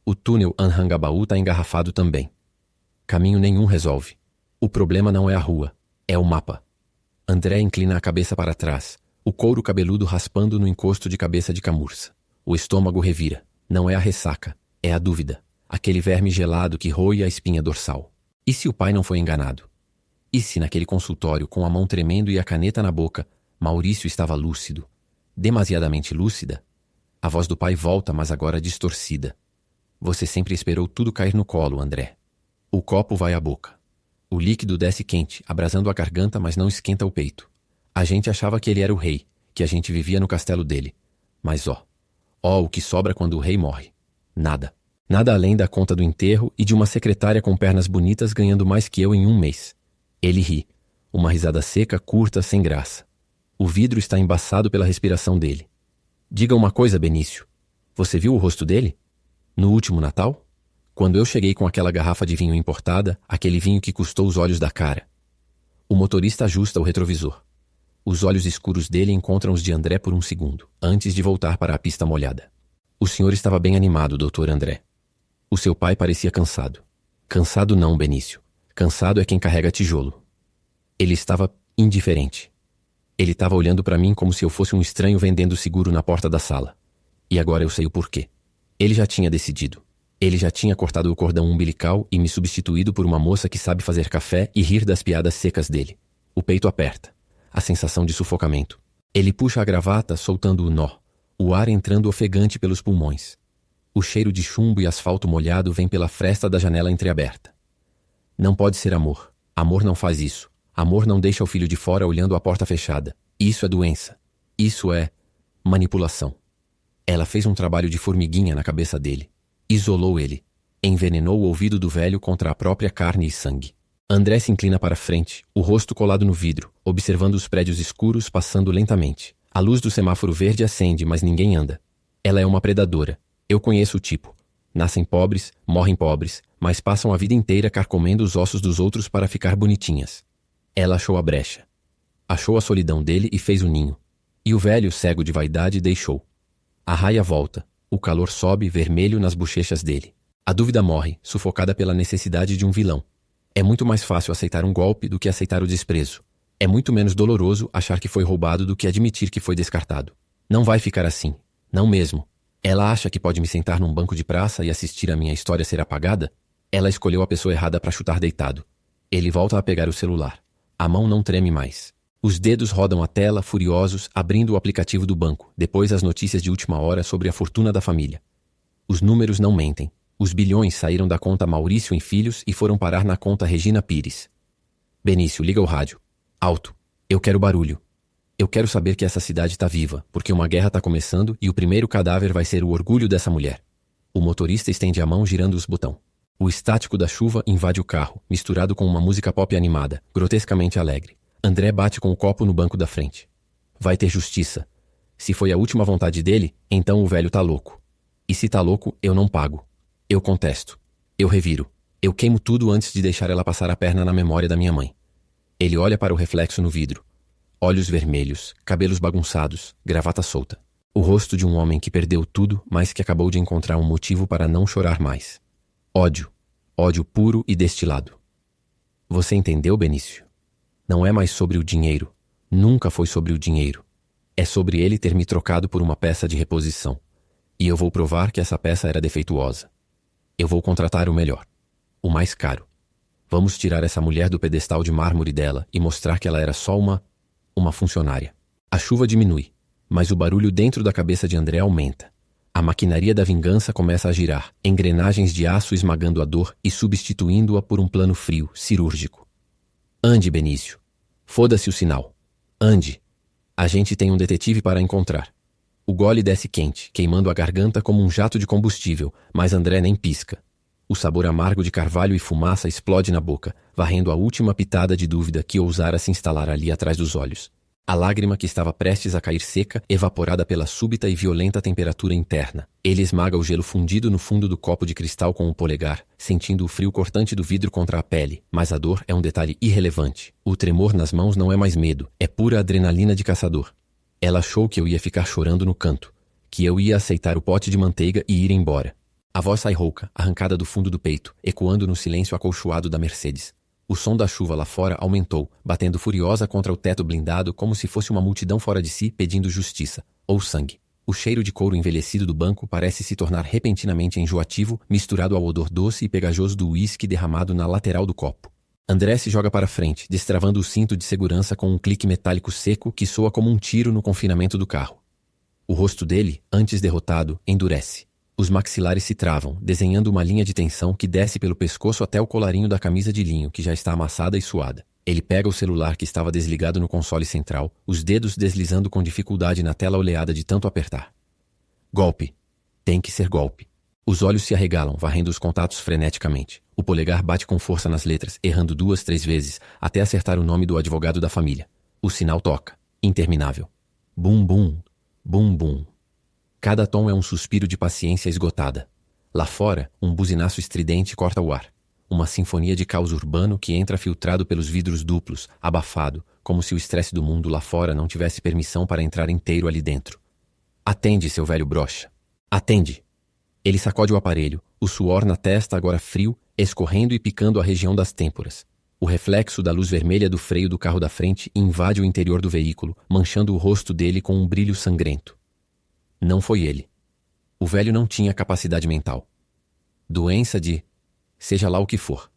O túnel Anhangabaú está engarrafado também. Caminho nenhum resolve. O problema não é a rua, é o mapa. André inclina a cabeça para trás, o couro cabeludo raspando no encosto de cabeça de camurça. O estômago revira. Não é a ressaca, é a dúvida. Aquele verme gelado que roe a espinha dorsal. E se o pai não foi enganado? E se naquele consultório, com a mão tremendo e a caneta na boca, Maurício estava lúcido? Demasiadamente lúcida? A voz do pai volta, mas agora distorcida. Você sempre esperou tudo cair no colo, André. O copo vai à boca. O líquido desce quente, abrasando a garganta, mas não esquenta o peito. A gente achava que ele era o rei, que a gente vivia no castelo dele. Mas o que sobra quando o rei morre? Nada. Nada além da conta do enterro e de uma secretária com pernas bonitas ganhando mais que eu em um mês. Ele ri. Uma risada seca, curta, sem graça. O vidro está embaçado pela respiração dele. Diga uma coisa, Benício. Você viu o rosto dele? No último Natal? Quando eu cheguei com aquela garrafa de vinho importada, aquele vinho que custou os olhos da cara. O motorista ajusta o retrovisor. Os olhos escuros dele encontram os de André por um segundo, antes de voltar para a pista molhada. O senhor estava bem animado, doutor André. O seu pai parecia cansado. Cansado não, Benício. Cansado é quem carrega tijolo. Ele estava indiferente. Ele estava olhando para mim como se eu fosse um estranho vendendo seguro na porta da sala. E agora eu sei o porquê. Ele já tinha decidido. Ele já tinha cortado o cordão umbilical e me substituído por uma moça que sabe fazer café e rir das piadas secas dele. O peito aperta. A sensação de sufocamento. Ele puxa a gravata, soltando o nó. O ar entrando ofegante pelos pulmões. O cheiro de chumbo e asfalto molhado vem pela fresta da janela entreaberta. Não pode ser amor. Amor não faz isso. Amor não deixa o filho de fora olhando a porta fechada. Isso é doença. Isso é manipulação. Ela fez um trabalho de formiguinha na cabeça dele. Isolou ele. Envenenou o ouvido do velho contra a própria carne e sangue. André se inclina para frente, o rosto colado no vidro, observando os prédios escuros passando lentamente. A luz do semáforo verde acende, mas ninguém anda. Ela é uma predadora. Eu conheço o tipo. Nascem pobres, morrem pobres, mas passam a vida inteira carcomendo os ossos dos outros para ficar bonitinhas. Ela achou a brecha. Achou a solidão dele e fez o ninho. E o velho, cego de vaidade, deixou. A raia volta. O calor sobe, vermelho, nas bochechas dele. A dúvida morre, sufocada pela necessidade de um vilão. É muito mais fácil aceitar um golpe do que aceitar o desprezo. É muito menos doloroso achar que foi roubado do que admitir que foi descartado. Não vai ficar assim. Não mesmo. Ela acha que pode me sentar num banco de praça e assistir a minha história ser apagada? Ela escolheu a pessoa errada para chutar deitado. Ele volta a pegar o celular. A mão não treme mais. Os dedos rodam a tela, furiosos, abrindo o aplicativo do banco, depois as notícias de última hora sobre a fortuna da família. Os números não mentem. Os bilhões saíram da conta Maurício em Filhos e foram parar na conta Regina Pires. Benício, liga o rádio. Alto. Eu quero barulho. Eu quero saber que essa cidade está viva, porque uma guerra está começando e o primeiro cadáver vai ser o orgulho dessa mulher. O motorista estende a mão girando os botões. O estático da chuva invade o carro, misturado com uma música pop animada, grotescamente alegre. André bate com o copo no banco da frente. Vai ter justiça. Se foi a última vontade dele, então o velho tá louco. E se tá louco, eu não pago. Eu contesto. Eu reviro. Eu queimo tudo antes de deixar ela passar a perna na memória da minha mãe. Ele olha para o reflexo no vidro. Olhos vermelhos, cabelos bagunçados, gravata solta. O rosto de um homem que perdeu tudo, mas que acabou de encontrar um motivo para não chorar mais. Ódio. Ódio puro e destilado. Você entendeu, Benício? Não é mais sobre o dinheiro. Nunca foi sobre o dinheiro. É sobre ele ter me trocado por uma peça de reposição. E eu vou provar que essa peça era defeituosa. Eu vou contratar o melhor. O mais caro. Vamos tirar essa mulher do pedestal de mármore dela e mostrar que ela era só uma funcionária. A chuva diminui, mas o barulho dentro da cabeça de André aumenta. A maquinaria da vingança começa a girar, engrenagens de aço esmagando a dor e substituindo-a por um plano frio, cirúrgico. Ande, Benício. Foda-se o sinal. Ande. A gente tem um detetive para encontrar. O gole desce quente, queimando a garganta como um jato de combustível, mas André nem pisca. O sabor amargo de carvalho e fumaça explode na boca, varrendo a última pitada de dúvida que ousara se instalar ali atrás dos olhos. A lágrima que estava prestes a cair seca, evaporada pela súbita e violenta temperatura interna. Ele esmaga o gelo fundido no fundo do copo de cristal com o polegar, sentindo o frio cortante do vidro contra a pele, mas a dor é um detalhe irrelevante. O tremor nas mãos não é mais medo, é pura adrenalina de caçador. Ela achou que eu ia ficar chorando no canto, que eu ia aceitar o pote de manteiga e ir embora. A voz sai rouca, arrancada do fundo do peito, ecoando no silêncio acolchoado da Mercedes. O som da chuva lá fora aumentou, batendo furiosa contra o teto blindado como se fosse uma multidão fora de si pedindo justiça, ou sangue. O cheiro de couro envelhecido do banco parece se tornar repentinamente enjoativo, misturado ao odor doce e pegajoso do uísque derramado na lateral do copo. André se joga para frente, destravando o cinto de segurança com um clique metálico seco que soa como um tiro no confinamento do carro. O rosto dele, antes derrotado, endurece. Os maxilares se travam, desenhando uma linha de tensão que desce pelo pescoço até o colarinho da camisa de linho, que já está amassada e suada. Ele pega o celular que estava desligado no console central, os dedos deslizando com dificuldade na tela oleada de tanto apertar. Golpe. Tem que ser golpe. Os olhos se arregalam, varrendo os contatos freneticamente. O polegar bate com força nas letras, errando 2, 3 vezes, até acertar o nome do advogado da família. O sinal toca. Interminável. Bum, bum. Bum, bum. Cada tom é um suspiro de paciência esgotada. Lá fora, um buzinaço estridente corta o ar. Uma sinfonia de caos urbano que entra filtrado pelos vidros duplos, abafado, como se o estresse do mundo lá fora não tivesse permissão para entrar inteiro ali dentro. Atende, seu velho broxa. Atende. Ele sacode o aparelho, o suor na testa agora frio, escorrendo e picando a região das têmporas. O reflexo da luz vermelha do freio do carro da frente invade o interior do veículo, manchando o rosto dele com um brilho sangrento. Não foi ele. O velho não tinha capacidade mental. Doença de... seja lá o que for.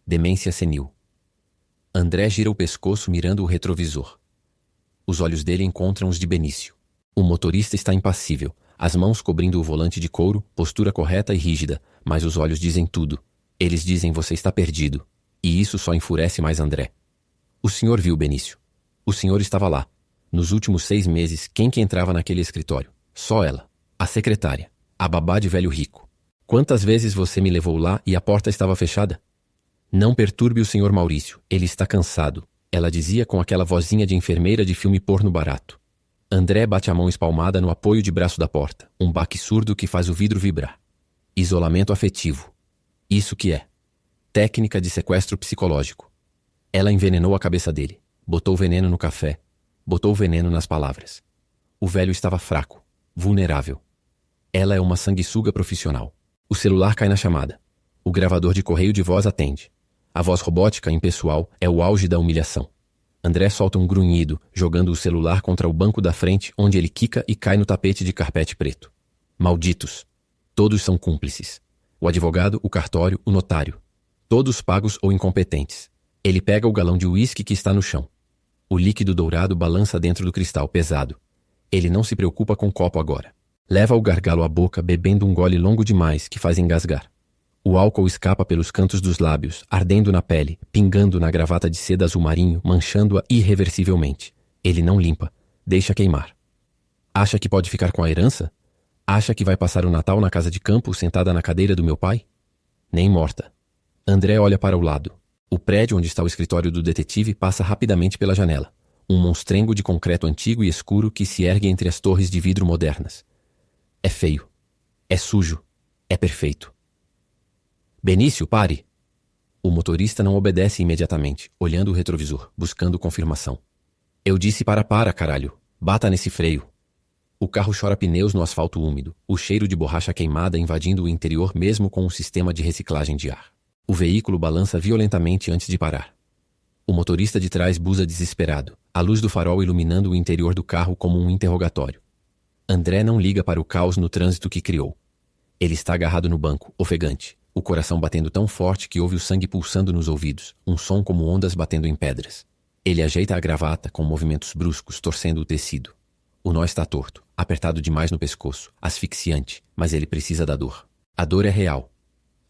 Demência senil. André gira o pescoço mirando o retrovisor. Os olhos dele encontram os de Benício. O motorista está impassível, as mãos cobrindo o volante de couro, postura correta e rígida, mas os olhos dizem tudo. Eles dizem você está perdido. E isso só enfurece mais André. O senhor viu, Benício. O senhor estava lá. Nos últimos 6 meses, quem que entrava naquele escritório? Só ela. A secretária. A babá de velho rico. Quantas vezes você me levou lá e a porta estava fechada? Não perturbe o senhor Maurício. Ele está cansado. Ela dizia com aquela vozinha de enfermeira de filme porno barato. André bate a mão espalmada no apoio de braço da porta. Um baque surdo que faz o vidro vibrar. Isolamento afetivo. Isso que é. Técnica de sequestro psicológico. Ela envenenou a cabeça dele. Botou veneno no café. Botou veneno nas palavras. O velho estava fraco. Vulnerável. Ela é uma sanguessuga profissional. O celular cai na chamada. O gravador de correio de voz atende. A voz robótica, impessoal, é o auge da humilhação. André solta um grunhido, jogando o celular contra o banco da frente, onde ele quica e cai no tapete de carpete preto. Malditos. Todos são cúmplices. O advogado, o cartório, o notário. Todos pagos ou incompetentes. Ele pega o galão de uísque que está no chão. O líquido dourado balança dentro do cristal pesado. Ele não se preocupa com o copo agora. Leva o gargalo à boca, bebendo um gole longo demais que faz engasgar. O álcool escapa pelos cantos dos lábios, ardendo na pele, pingando na gravata de seda azul marinho, manchando-a irreversivelmente. Ele não limpa. Deixa queimar. Acha que pode ficar com a herança? Acha que vai passar o Natal na casa de campo, sentada na cadeira do meu pai? Nem morta. André olha para o lado. O prédio onde está o escritório do detetive passa rapidamente pela janela. Um monstrengo de concreto antigo e escuro que se ergue entre as torres de vidro modernas. É feio. É sujo. É perfeito. Benício, pare! O motorista não obedece imediatamente, olhando o retrovisor, buscando confirmação. Eu disse para, caralho. Bata nesse freio. O carro chora pneus no asfalto úmido, o cheiro de borracha queimada invadindo o interior mesmo com um sistema de reciclagem de ar. O veículo balança violentamente antes de parar. O motorista de trás buza desesperado, a luz do farol iluminando o interior do carro como um interrogatório. André não liga para o caos no trânsito que criou. Ele está agarrado no banco, ofegante, o coração batendo tão forte que ouve o sangue pulsando nos ouvidos, um som como ondas batendo em pedras. Ele ajeita a gravata com movimentos bruscos, torcendo o tecido. O nó está torto, apertado demais no pescoço, asfixiante, mas ele precisa da dor. A dor é real.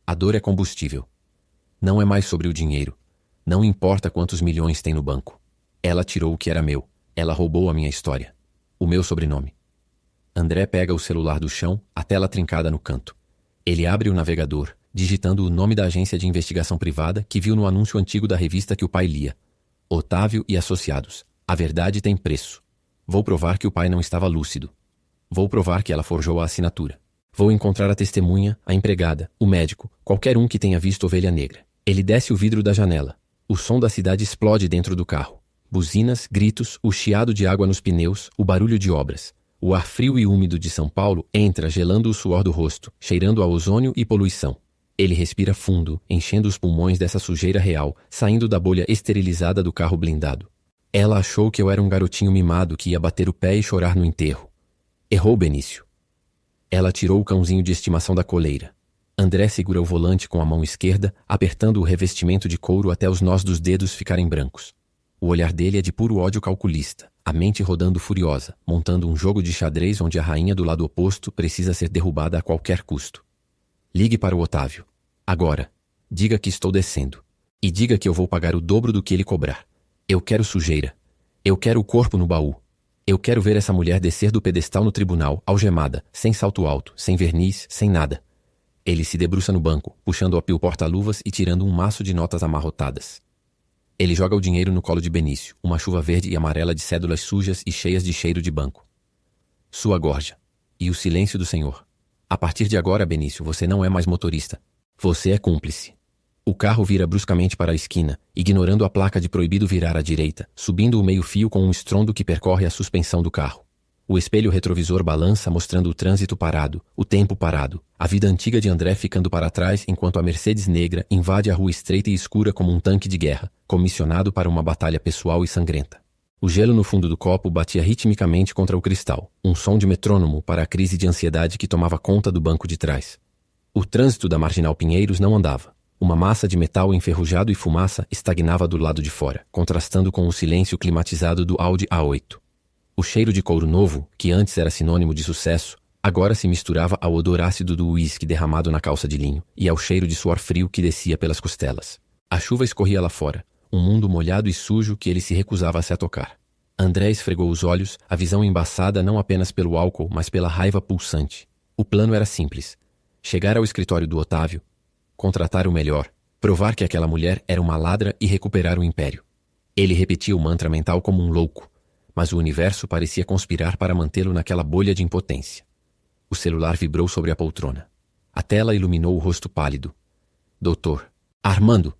A dor é combustível. Não é mais sobre o dinheiro. Não importa quantos milhões tem no banco. Ela tirou o que era meu. Ela roubou a minha história. O meu sobrenome. André pega o celular do chão, a tela trincada no canto. Ele abre o navegador, digitando o nome da agência de investigação privada que viu no anúncio antigo da revista que o pai lia. Otávio e Associados. A verdade tem preço. Vou provar que o pai não estava lúcido. Vou provar que ela forjou a assinatura. Vou encontrar a testemunha, a empregada, o médico, qualquer um que tenha visto Ovelha Negra. Ele desce o vidro da janela. O som da cidade explode dentro do carro. Buzinas, gritos, o chiado de água nos pneus, o barulho de obras. O ar frio e úmido de São Paulo entra gelando o suor do rosto, cheirando a ozônio e poluição. Ele respira fundo, enchendo os pulmões dessa sujeira real, saindo da bolha esterilizada do carro blindado. Ela achou que eu era um garotinho mimado que ia bater o pé e chorar no enterro. Errou, Benício. Ela tirou o cãozinho de estimação da coleira. André segura o volante com a mão esquerda, apertando o revestimento de couro até os nós dos dedos ficarem brancos. O olhar dele é de puro ódio calculista, a mente rodando furiosa, montando um jogo de xadrez onde a rainha do lado oposto precisa ser derrubada a qualquer custo. Ligue para o Otávio. Agora. Diga que estou descendo. E diga que eu vou pagar o dobro do que ele cobrar. Eu quero sujeira. Eu quero o corpo no baú. Eu quero ver essa mulher descer do pedestal no tribunal, algemada, sem salto alto, sem verniz, sem nada. Ele se debruça no banco, puxando o porta-luvas e tirando um maço de notas amarrotadas. Ele joga o dinheiro no colo de Benício, uma chuva verde e amarela de cédulas sujas e cheias de cheiro de banco. Sua gorja. E o silêncio do senhor. A partir de agora, Benício, você não é mais motorista. Você é cúmplice. O carro vira bruscamente para a esquina, ignorando a placa de proibido virar à direita, subindo o meio-fio com um estrondo que percorre a suspensão do carro. O espelho retrovisor balança mostrando o trânsito parado, o tempo parado, a vida antiga de André ficando para trás enquanto a Mercedes negra invade a rua estreita e escura como um tanque de guerra, comissionado para uma batalha pessoal e sangrenta. O gelo no fundo do copo batia ritmicamente contra o cristal, um som de metrônomo para a crise de ansiedade que tomava conta do banco de trás. O trânsito da Marginal Pinheiros não andava. Uma massa de metal enferrujado e fumaça estagnava do lado de fora, contrastando com o silêncio climatizado do Audi A8. O cheiro de couro novo, que antes era sinônimo de sucesso, agora se misturava ao odor ácido do uísque derramado na calça de linho e ao cheiro de suor frio que descia pelas costelas. A chuva escorria lá fora, um mundo molhado e sujo que ele se recusava a se atocar. André esfregou os olhos, a visão embaçada não apenas pelo álcool, mas pela raiva pulsante. O plano era simples. Chegar ao escritório do Otávio, contratar o melhor, provar que aquela mulher era uma ladra e recuperar o império. Ele repetia o mantra mental como um louco, mas o universo parecia conspirar para mantê-lo naquela bolha de impotência. O celular vibrou sobre a poltrona. A tela iluminou o rosto pálido. Doutor. Armando!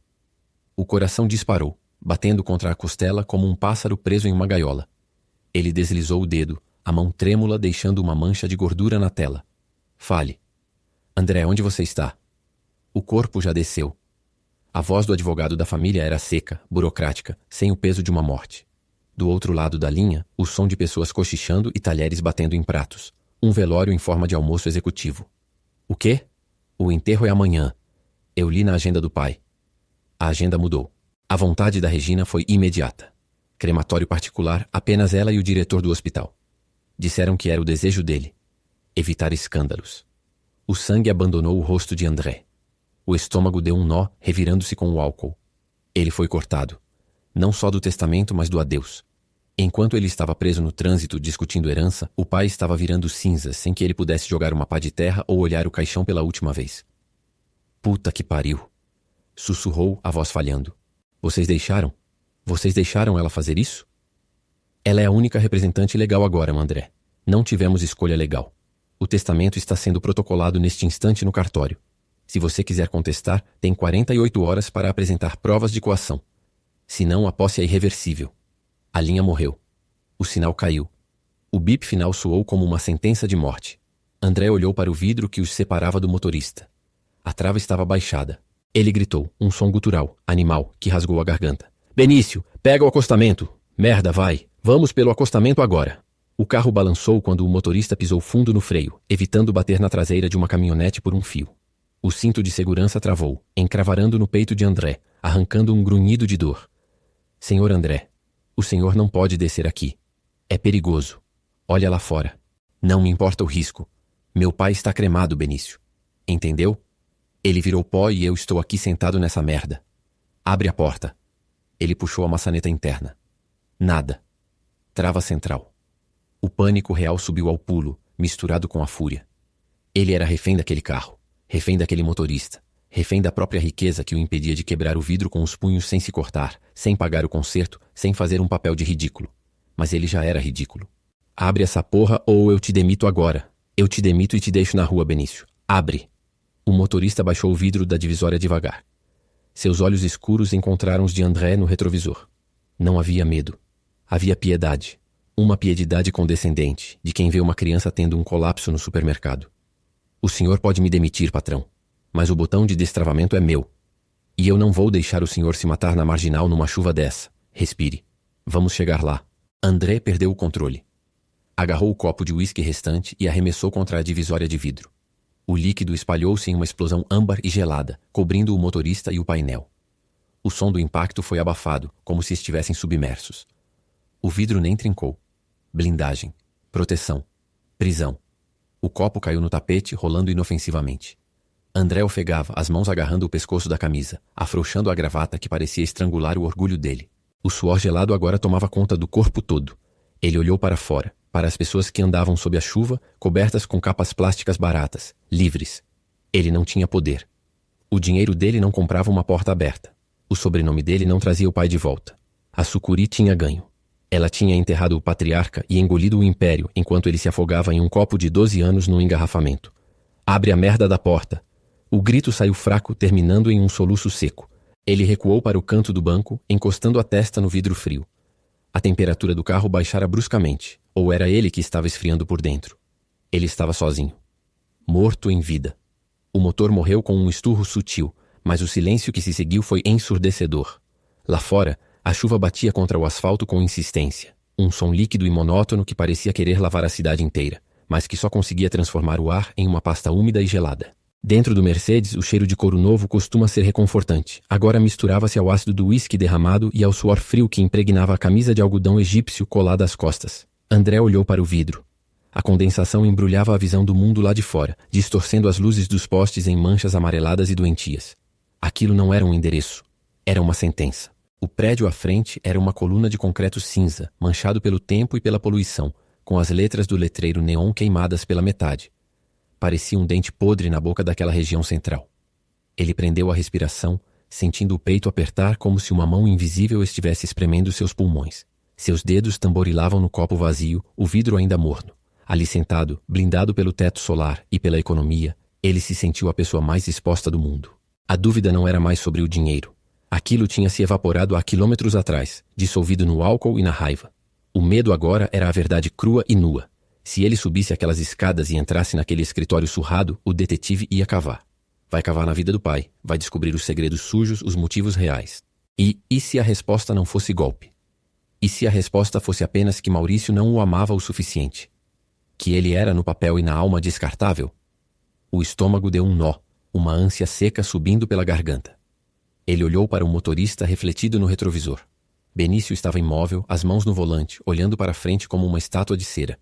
O coração disparou, batendo contra a costela como um pássaro preso em uma gaiola. Ele deslizou o dedo, a mão trêmula deixando uma mancha de gordura na tela. Fale. André, onde você está? O corpo já desceu. A voz do advogado da família era seca, burocrática, sem o peso de uma morte. Do outro lado da linha, o som de pessoas cochichando e talheres batendo em pratos. Um velório em forma de almoço executivo. O quê? O enterro é amanhã. Eu li na agenda do pai. A agenda mudou. A vontade da Regina foi imediata. Crematório particular, apenas ela e o diretor do hospital. Disseram que era o desejo dele. Evitar escândalos. O sangue abandonou o rosto de André. O estômago deu um nó, revirando-se com o álcool. Ele foi cortado. Não só do testamento, mas do adeus. Enquanto ele estava preso no trânsito discutindo herança, o pai estava virando cinzas sem que ele pudesse jogar uma pá de terra ou olhar o caixão pela última vez. Puta que pariu! Sussurrou, a voz falhando. Vocês deixaram? Vocês deixaram ela fazer isso? Ela é a única representante legal agora, André. Não tivemos escolha legal. O testamento está sendo protocolado neste instante no cartório. Se você quiser contestar, tem 48 horas para apresentar provas de coação. Senão, a posse é irreversível. A linha morreu. O sinal caiu. O bip final soou como uma sentença de morte. André olhou para o vidro que os separava do motorista. A trava estava baixada. Ele gritou, um som gutural, animal, que rasgou a garganta. Benício, pega o acostamento. Merda, vai. Vamos pelo acostamento agora. O carro balançou quando o motorista pisou fundo no freio, evitando bater na traseira de uma caminhonete por um fio. O cinto de segurança travou, encravarando no peito de André, arrancando um grunhido de dor. Senhor André, o senhor não pode descer aqui. É perigoso. Olha lá fora. Não me importa o risco. Meu pai está cremado, Benício. Entendeu? Ele virou pó e eu estou aqui sentado nessa merda. Abre a porta. Ele puxou a maçaneta interna. Nada. Trava central. O pânico real subiu ao pulo, misturado com a fúria. Ele era refém daquele carro, refém daquele motorista, refém da própria riqueza que o impedia de quebrar o vidro com os punhos sem se cortar, sem pagar o conserto, sem fazer um papel de ridículo. Mas ele já era ridículo. Abre essa porra ou eu te demito agora. Eu te demito e te deixo na rua, Benício. Abre. O motorista baixou o vidro da divisória devagar. Seus olhos escuros encontraram os de André no retrovisor. Não havia medo. Havia piedade. Uma piedade condescendente, de quem vê uma criança tendo um colapso no supermercado. O senhor pode me demitir, patrão, mas o botão de destravamento é meu. E eu não vou deixar o senhor se matar na marginal numa chuva dessa. Respire. Vamos chegar lá. André perdeu o controle. Agarrou o copo de uísque restante e arremessou contra a divisória de vidro. O líquido espalhou-se em uma explosão âmbar e gelada, cobrindo o motorista e o painel. O som do impacto foi abafado, como se estivessem submersos. O vidro nem trincou. Blindagem. Proteção. Prisão. O copo caiu no tapete, rolando inofensivamente. André ofegava, as mãos agarrando o pescoço da camisa, afrouxando a gravata que parecia estrangular o orgulho dele. O suor gelado agora tomava conta do corpo todo. Ele olhou para fora, para as pessoas que andavam sob a chuva, cobertas com capas plásticas baratas, livres. Ele não tinha poder. O dinheiro dele não comprava uma porta aberta. O sobrenome dele não trazia o pai de volta. A sucuri tinha ganho. Ela tinha enterrado o patriarca e engolido o império enquanto ele se afogava em um copo de 12 anos no engarrafamento. Abre a merda da porta. O grito saiu fraco, terminando em um soluço seco. Ele recuou para o canto do banco, encostando a testa no vidro frio. A temperatura do carro baixara bruscamente, ou era ele que estava esfriando por dentro. Ele estava sozinho. Morto em vida. O motor morreu com um esturro sutil, mas o silêncio que se seguiu foi ensurdecedor. Lá fora, a chuva batia contra o asfalto com insistência. Um som líquido e monótono que parecia querer lavar a cidade inteira, mas que só conseguia transformar o ar em uma pasta úmida e gelada. Dentro do Mercedes, o cheiro de couro novo costuma ser reconfortante. Agora misturava-se ao ácido do uísque derramado e ao suor frio que impregnava a camisa de algodão egípcio colada às costas. André olhou para o vidro. A condensação embrulhava a visão do mundo lá de fora, distorcendo as luzes dos postes em manchas amareladas e doentias. Aquilo não era um endereço. Era uma sentença. O prédio à frente era uma coluna de concreto cinza, manchado pelo tempo e pela poluição, com as letras do letreiro neon queimadas pela metade. Parecia um dente podre na boca daquela região central. Ele prendeu a respiração, sentindo o peito apertar como se uma mão invisível estivesse espremendo seus pulmões. Seus dedos tamborilavam no copo vazio, o vidro ainda morno. Ali sentado, blindado pelo teto solar e pela economia, ele se sentiu a pessoa mais exposta do mundo. A dúvida não era mais sobre o dinheiro. Aquilo tinha se evaporado há quilômetros atrás, dissolvido no álcool e na raiva. O medo agora era a verdade crua e nua. Se ele subisse aquelas escadas e entrasse naquele escritório surrado, o detetive ia cavar. Vai cavar na vida do pai, vai descobrir os segredos sujos, os motivos reais. E se a resposta não fosse golpe? E se a resposta fosse apenas que Maurício não o amava o suficiente? Que ele era no papel e na alma descartável? O estômago deu um nó, uma ânsia seca subindo pela garganta. Ele olhou para o motorista refletido no retrovisor. Benício estava imóvel, as mãos no volante, olhando para frente como uma estátua de cera.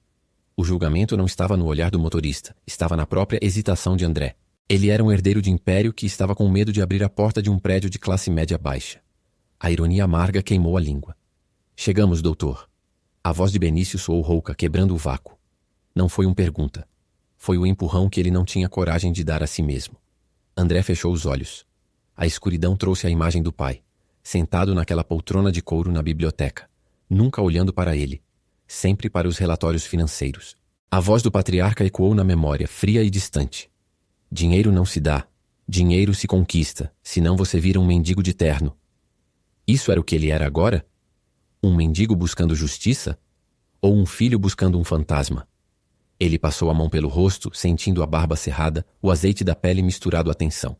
O julgamento não estava no olhar do motorista, estava na própria hesitação de André. Ele era um herdeiro de império que estava com medo de abrir a porta de um prédio de classe média baixa. A ironia amarga queimou a língua. Chegamos, doutor. A voz de Benício soou rouca, quebrando o vácuo. Não foi uma pergunta. Foi o empurrão que ele não tinha coragem de dar a si mesmo. André fechou os olhos. A escuridão trouxe a imagem do pai, sentado naquela poltrona de couro na biblioteca, nunca olhando para ele, sempre para os relatórios financeiros. A voz do patriarca ecoou na memória, fria e distante. Dinheiro não se dá, dinheiro se conquista, senão você vira um mendigo de terno. Isso era o que ele era agora? Um mendigo buscando justiça? Ou um filho buscando um fantasma? Ele passou a mão pelo rosto, sentindo a barba cerrada, o azeite da pele misturado à tensão.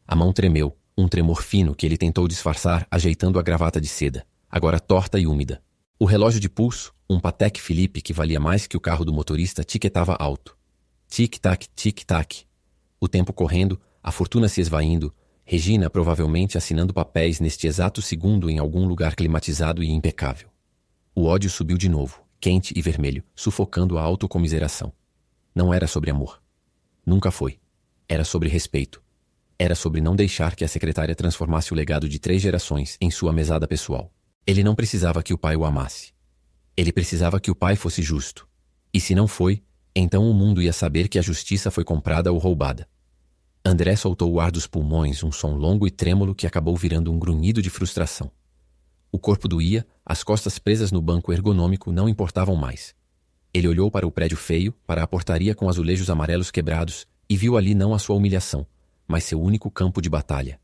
A mão tremeu, um tremor fino que ele tentou disfarçar ajeitando a gravata de seda, agora torta e úmida. O relógio de pulso, um Patek Philippe que valia mais que o carro do motorista, tiquetava alto. Tic-tac, tic-tac. O tempo correndo, a fortuna se esvaindo, Regina provavelmente assinando papéis neste exato segundo em algum lugar climatizado e impecável. O ódio subiu de novo, quente e vermelho, sufocando a autocomiseração. Não era sobre amor. Nunca foi. Era sobre respeito. Era sobre não deixar que a secretária transformasse o legado de 3 gerações em sua mesada pessoal. Ele não precisava que o pai o amasse. Ele precisava que o pai fosse justo. E se não foi, então o mundo ia saber que a justiça foi comprada ou roubada. André soltou o ar dos pulmões, um som longo e trêmulo que acabou virando um grunhido de frustração. O corpo doía, as costas presas no banco ergonômico não importavam mais. Ele olhou para o prédio feio, para a portaria com azulejos amarelos quebrados, e viu ali não a sua humilhação, mas seu único campo de batalha.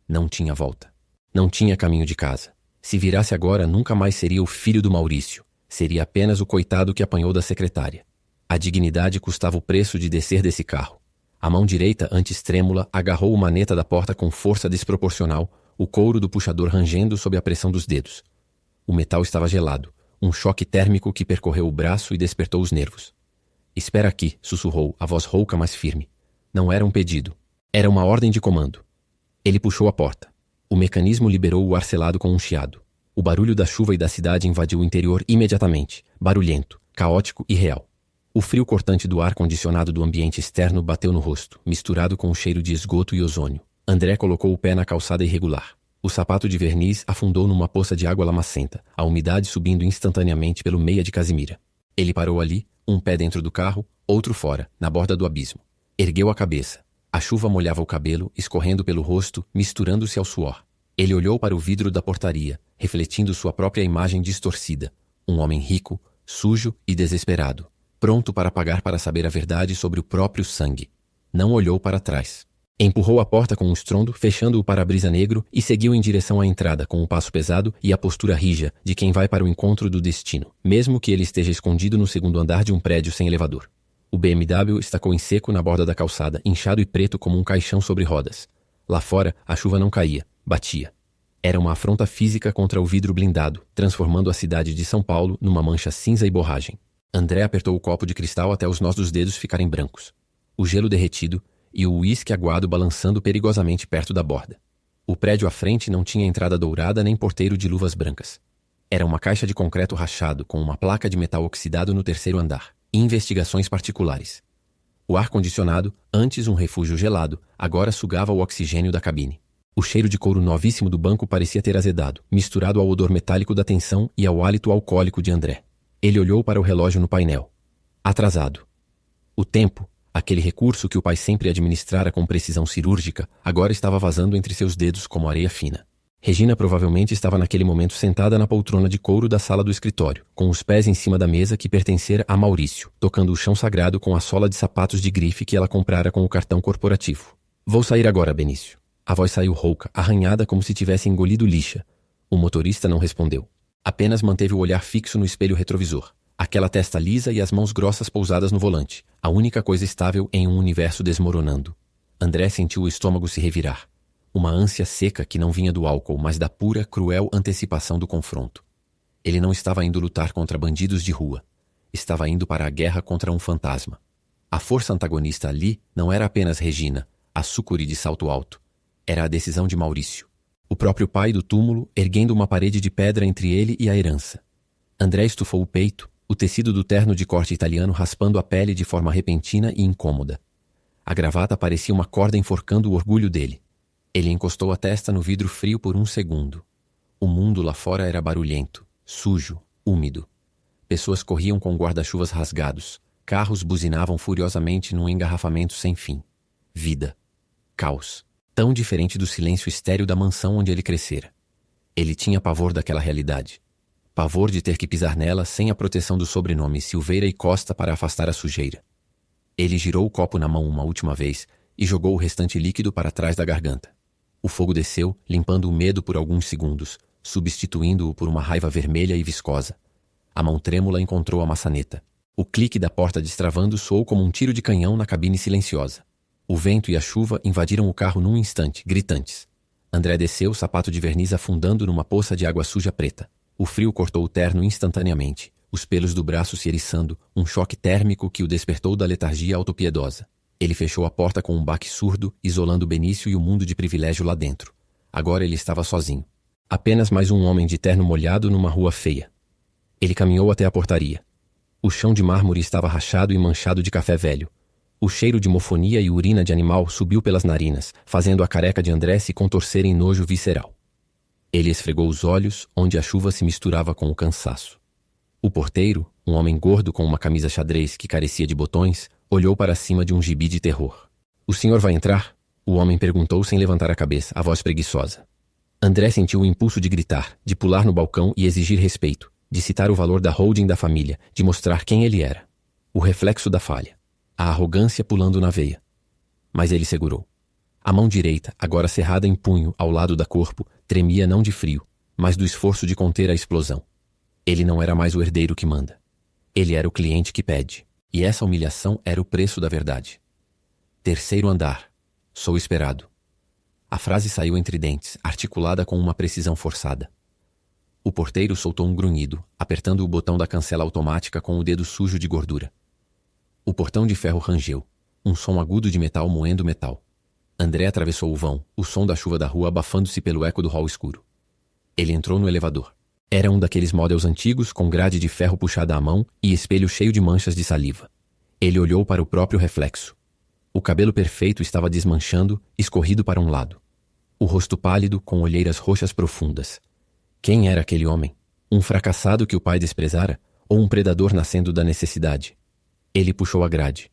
Não tinha volta. Não tinha caminho de casa. Se virasse agora, nunca mais seria o filho do Maurício. Seria apenas o coitado que apanhou da secretária. A dignidade custava o preço de descer desse carro. A mão direita, antes trêmula, agarrou a maneta da porta com força desproporcional, o couro do puxador rangendo sob a pressão dos dedos. O metal estava gelado, um choque térmico que percorreu o braço e despertou os nervos. "Espera aqui", sussurrou, a voz rouca mas firme. Não era um pedido. Era uma ordem de comando. Ele puxou a porta. O mecanismo liberou o ar selado com um chiado. O barulho da chuva e da cidade invadiu o interior imediatamente, barulhento, caótico e real. O frio cortante do ar-condicionado do ambiente externo bateu no rosto, misturado com o cheiro de esgoto e ozônio. André colocou o pé na calçada irregular. O sapato de verniz afundou numa poça de água lamacenta, a umidade subindo instantaneamente pelo meia de casimira. Ele parou ali, um pé dentro do carro, outro fora, na borda do abismo. Ergueu a cabeça. A chuva molhava o cabelo, escorrendo pelo rosto, misturando-se ao suor. Ele olhou para o vidro da portaria, refletindo sua própria imagem distorcida. Um homem rico, sujo e desesperado, pronto para pagar para saber a verdade sobre o próprio sangue. Não olhou para trás. Empurrou a porta com um estrondo, fechando o para-brisa negro, e seguiu em direção à entrada, com o passo pesado e a postura rija de quem vai para o encontro do destino, mesmo que ele esteja escondido no segundo andar de um prédio sem elevador. O BMW estacou em seco na borda da calçada, inchado e preto como um caixão sobre rodas. Lá fora, a chuva não caía, batia. Era uma afronta física contra o vidro blindado, transformando a cidade de São Paulo numa mancha cinza e borragem. André apertou o copo de cristal até os nós dos dedos ficarem brancos. O gelo derretido e o uísque aguado balançando perigosamente perto da borda. O prédio à frente não tinha entrada dourada nem porteiro de luvas brancas. Era uma caixa de concreto rachado com uma placa de metal oxidado no 3º andar. Investigações particulares. O ar-condicionado, antes um refúgio gelado, agora sugava o oxigênio da cabine. O cheiro de couro novíssimo do banco parecia ter azedado, misturado ao odor metálico da tensão e ao hálito alcoólico de André. Ele olhou para o relógio no painel. Atrasado. O tempo, aquele recurso que o pai sempre administrara com precisão cirúrgica, agora estava vazando entre seus dedos como areia fina. Regina provavelmente estava naquele momento sentada na poltrona de couro da sala do escritório, com os pés em cima da mesa que pertencera a Maurício, tocando o chão sagrado com a sola de sapatos de grife que ela comprara com o cartão corporativo. "Vou sair agora, Benício." A voz saiu rouca, arranhada como se tivesse engolido lixa. O motorista não respondeu. Apenas manteve o olhar fixo no espelho retrovisor. Aquela testa lisa e as mãos grossas pousadas no volante, a única coisa estável em um universo desmoronando. André sentiu o estômago se revirar. Uma ânsia seca que não vinha do álcool, mas da pura, cruel antecipação do confronto. Ele não estava indo lutar contra bandidos de rua. Estava indo para a guerra contra um fantasma. A força antagonista ali não era apenas Regina, a sucuri de salto alto. Era a decisão de Maurício. O próprio pai do túmulo, erguendo uma parede de pedra entre ele e a herança. André estufou o peito, o tecido do terno de corte italiano raspando a pele de forma repentina e incômoda. A gravata parecia uma corda enforcando o orgulho dele. Ele encostou a testa no vidro frio por um segundo. O mundo lá fora era barulhento, sujo, úmido. Pessoas corriam com guarda-chuvas rasgados. Carros buzinavam furiosamente num engarrafamento sem fim. Vida. Caos. Tão diferente do silêncio estéril da mansão onde ele crescera. Ele tinha pavor daquela realidade. Pavor de ter que pisar nela sem a proteção do sobrenome Silveira e Costa para afastar a sujeira. Ele girou o copo na mão uma última vez e jogou o restante líquido para trás da garganta. O fogo desceu, limpando o medo por alguns segundos, substituindo-o por uma raiva vermelha e viscosa. A mão trêmula encontrou a maçaneta. O clique da porta destravando soou como um tiro de canhão na cabine silenciosa. O vento e a chuva invadiram o carro num instante, gritantes. André desceu, sapato de verniz afundando numa poça de água suja preta. O frio cortou o terno instantaneamente, os pelos do braço se eriçando, um choque térmico que o despertou da letargia autopiedosa. Ele fechou a porta com um baque surdo, isolando Benício e o mundo de privilégio lá dentro. Agora ele estava sozinho. Apenas mais um homem de terno molhado numa rua feia. Ele caminhou até a portaria. O chão de mármore estava rachado e manchado de café velho. O cheiro de mofonia e urina de animal subiu pelas narinas, fazendo a careca de André se contorcer em nojo visceral. Ele esfregou os olhos, onde a chuva se misturava com o cansaço. O porteiro, um homem gordo com uma camisa xadrez que carecia de botões, olhou para cima de um gibi de terror. "O senhor vai entrar?" O homem perguntou sem levantar a cabeça, a voz preguiçosa. André sentiu o impulso de gritar, de pular no balcão e exigir respeito, de citar o valor da holding da família, de mostrar quem ele era. O reflexo da falha. A arrogância pulando na veia. Mas ele segurou. A mão direita, agora cerrada em punho ao lado da corpo, tremia não de frio, mas do esforço de conter a explosão. Ele não era mais o herdeiro que manda. Ele era o cliente que pede. E essa humilhação era o preço da verdade. "Terceiro andar. Sou esperado." A frase saiu entre dentes, articulada com uma precisão forçada. O porteiro soltou um grunhido, apertando o botão da cancela automática com o dedo sujo de gordura. O portão de ferro rangeu, um som agudo de metal moendo metal. André atravessou o vão, o som da chuva da rua abafando-se pelo eco do hall escuro. Ele entrou no elevador. Era um daqueles models antigos com grade de ferro puxada à mão e espelho cheio de manchas de saliva. Ele olhou para o próprio reflexo. O cabelo perfeito estava desmanchando, escorrido para um lado. O rosto pálido, com olheiras roxas profundas. Quem era aquele homem? Um fracassado que o pai desprezara? Ou um predador nascendo da necessidade? Ele puxou a grade.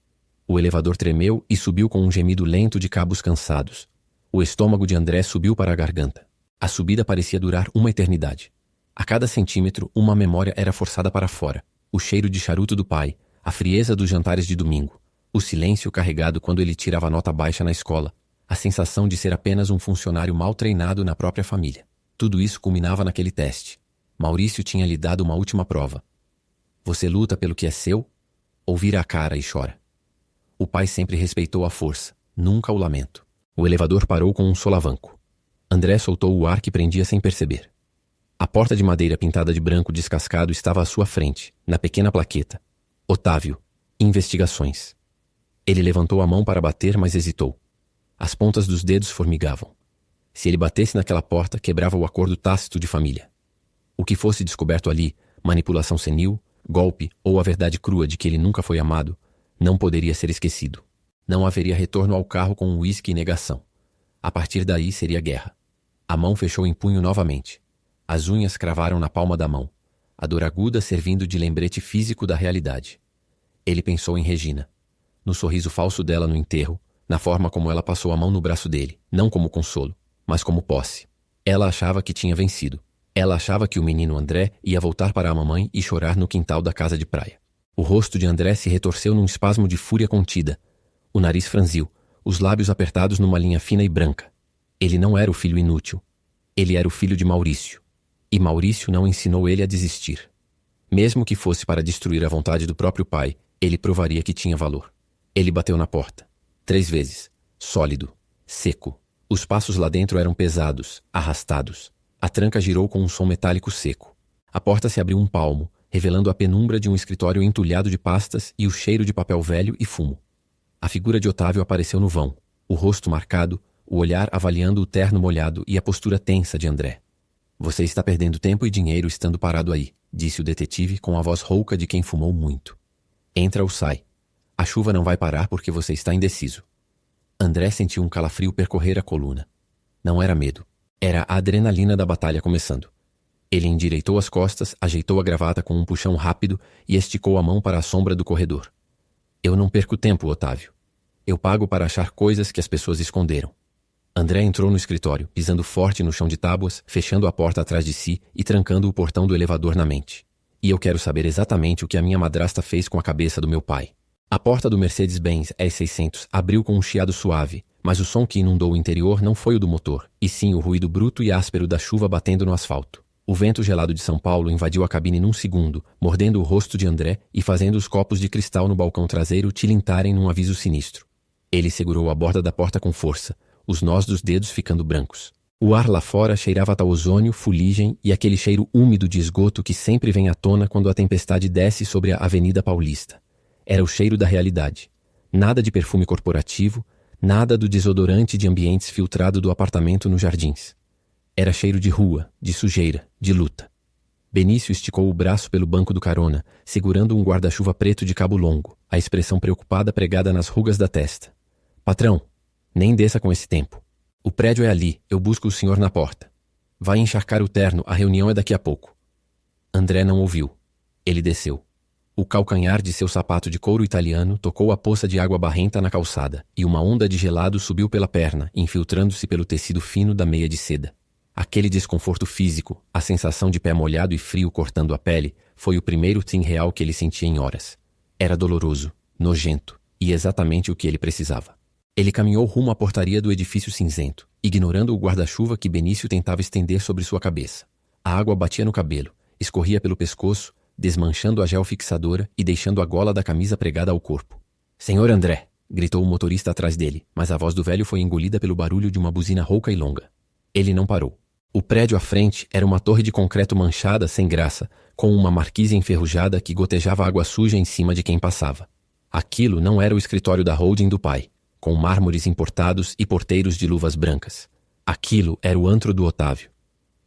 O elevador tremeu e subiu com um gemido lento de cabos cansados. O estômago de André subiu para a garganta. A subida parecia durar uma eternidade. A cada centímetro, uma memória era forçada para fora. O cheiro de charuto do pai, a frieza dos jantares de domingo, o silêncio carregado quando ele tirava nota baixa na escola, a sensação de ser apenas um funcionário mal treinado na própria família. Tudo isso culminava naquele teste. Maurício tinha lhe dado uma última prova. "Você luta pelo que é seu? Ou vira a cara e chora?" O pai sempre respeitou a força, nunca o lamento. O elevador parou com um solavanco. André soltou o ar que prendia sem perceber. A porta de madeira pintada de branco descascado estava à sua frente, na pequena plaqueta. "Otávio. Investigações." Ele levantou a mão para bater, mas hesitou. As pontas dos dedos formigavam. Se ele batesse naquela porta, quebrava o acordo tácito de família. O que fosse descoberto ali, manipulação senil, golpe ou a verdade crua de que ele nunca foi amado, não poderia ser esquecido. Não haveria retorno ao carro com um uísque e negação. A partir daí seria guerra. A mão fechou em punho novamente. As unhas cravaram na palma da mão, a dor aguda servindo de lembrete físico da realidade. Ele pensou em Regina, no sorriso falso dela no enterro, na forma como ela passou a mão no braço dele, não como consolo, mas como posse. Ela achava que tinha vencido. Ela achava que o menino André ia voltar para a mamãe e chorar no quintal da casa de praia. O rosto de André se retorceu num espasmo de fúria contida. O nariz franziu, os lábios apertados numa linha fina e branca. Ele não era o filho inútil. Ele era o filho de Maurício. E Maurício não ensinou ele a desistir. Mesmo que fosse para destruir a vontade do próprio pai, ele provaria que tinha valor. Ele bateu na porta. 3 vezes. Sólido. Seco. Os passos lá dentro eram pesados, arrastados. A tranca girou com um som metálico seco. A porta se abriu um palmo, revelando a penumbra de um escritório entulhado de pastas e o cheiro de papel velho e fumo. A figura de Otávio apareceu no vão, o rosto marcado, o olhar avaliando o terno molhado e a postura tensa de André. "Você está perdendo tempo e dinheiro estando parado aí", disse o detetive com a voz rouca de quem fumou muito. "Entra ou sai. A chuva não vai parar porque você está indeciso." André sentiu um calafrio percorrer a coluna. Não era medo. Era a adrenalina da batalha começando. Ele endireitou as costas, ajeitou a gravata com um puxão rápido e esticou a mão para a sombra do corredor. "Eu não perco tempo, Otávio. Eu pago para achar coisas que as pessoas esconderam." André entrou no escritório, pisando forte no chão de tábuas, fechando a porta atrás de si e trancando o portão do elevador na mente. "E eu quero saber exatamente o que a minha madrasta fez com a cabeça do meu pai." A porta do Mercedes-Benz S600 abriu com um chiado suave, mas o som que inundou o interior não foi o do motor, e sim o ruído bruto e áspero da chuva batendo no asfalto. O vento gelado de São Paulo invadiu a cabine num segundo, mordendo o rosto de André e fazendo os copos de cristal no balcão traseiro tilintarem num aviso sinistro. Ele segurou a borda da porta com força, os nós dos dedos ficando brancos. O ar lá fora cheirava a ozônio, fuligem e aquele cheiro úmido de esgoto que sempre vem à tona quando a tempestade desce sobre a Avenida Paulista. Era o cheiro da realidade. Nada de perfume corporativo, nada do desodorante de ambientes filtrado do apartamento nos Jardins. Era cheiro de rua, de sujeira, de luta. Benício esticou o braço pelo banco do carona, segurando um guarda-chuva preto de cabo longo, a expressão preocupada pregada nas rugas da testa. Patrão, nem desça com esse tempo. O prédio é ali, eu busco o senhor na porta. Vai encharcar o terno, a reunião é daqui a pouco. André não ouviu. Ele desceu. O calcanhar de seu sapato de couro italiano tocou a poça de água barrenta na calçada, e uma onda de gelado subiu pela perna, infiltrando-se pelo tecido fino da meia de seda. Aquele desconforto físico, a sensação de pé molhado e frio cortando a pele, foi o primeiro tim real que ele sentia em horas. Era doloroso, nojento, e exatamente o que ele precisava. Ele caminhou rumo à portaria do edifício cinzento, ignorando o guarda-chuva que Benício tentava estender sobre sua cabeça. A água batia no cabelo, escorria pelo pescoço, desmanchando a gel fixadora e deixando a gola da camisa pregada ao corpo. Senhor André! Gritou o motorista atrás dele, mas a voz do velho foi engolida pelo barulho de uma buzina rouca e longa. Ele não parou. O prédio à frente era uma torre de concreto manchada sem graça, com uma marquise enferrujada que gotejava água suja em cima de quem passava. Aquilo não era o escritório da holding do pai, com mármores importados e porteiros de luvas brancas. Aquilo era o antro do Otávio.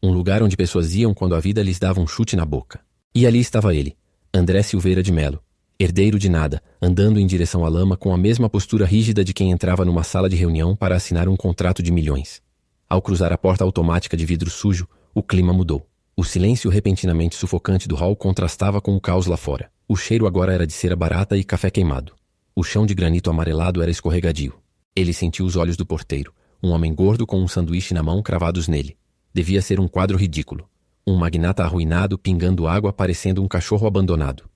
Um lugar onde pessoas iam quando a vida lhes dava um chute na boca. E ali estava ele, André Silveira de Melo, herdeiro de nada, andando em direção à lama com a mesma postura rígida de quem entrava numa sala de reunião para assinar um contrato de milhões. Ao cruzar a porta automática de vidro sujo, o clima mudou. O silêncio repentinamente sufocante do hall contrastava com o caos lá fora. O cheiro agora era de cera barata e café queimado. O chão de granito amarelado era escorregadio. Ele sentiu os olhos do porteiro, um homem gordo com um sanduíche na mão cravados nele. Devia ser um quadro ridículo. Um magnata arruinado pingando água parecendo um cachorro abandonado.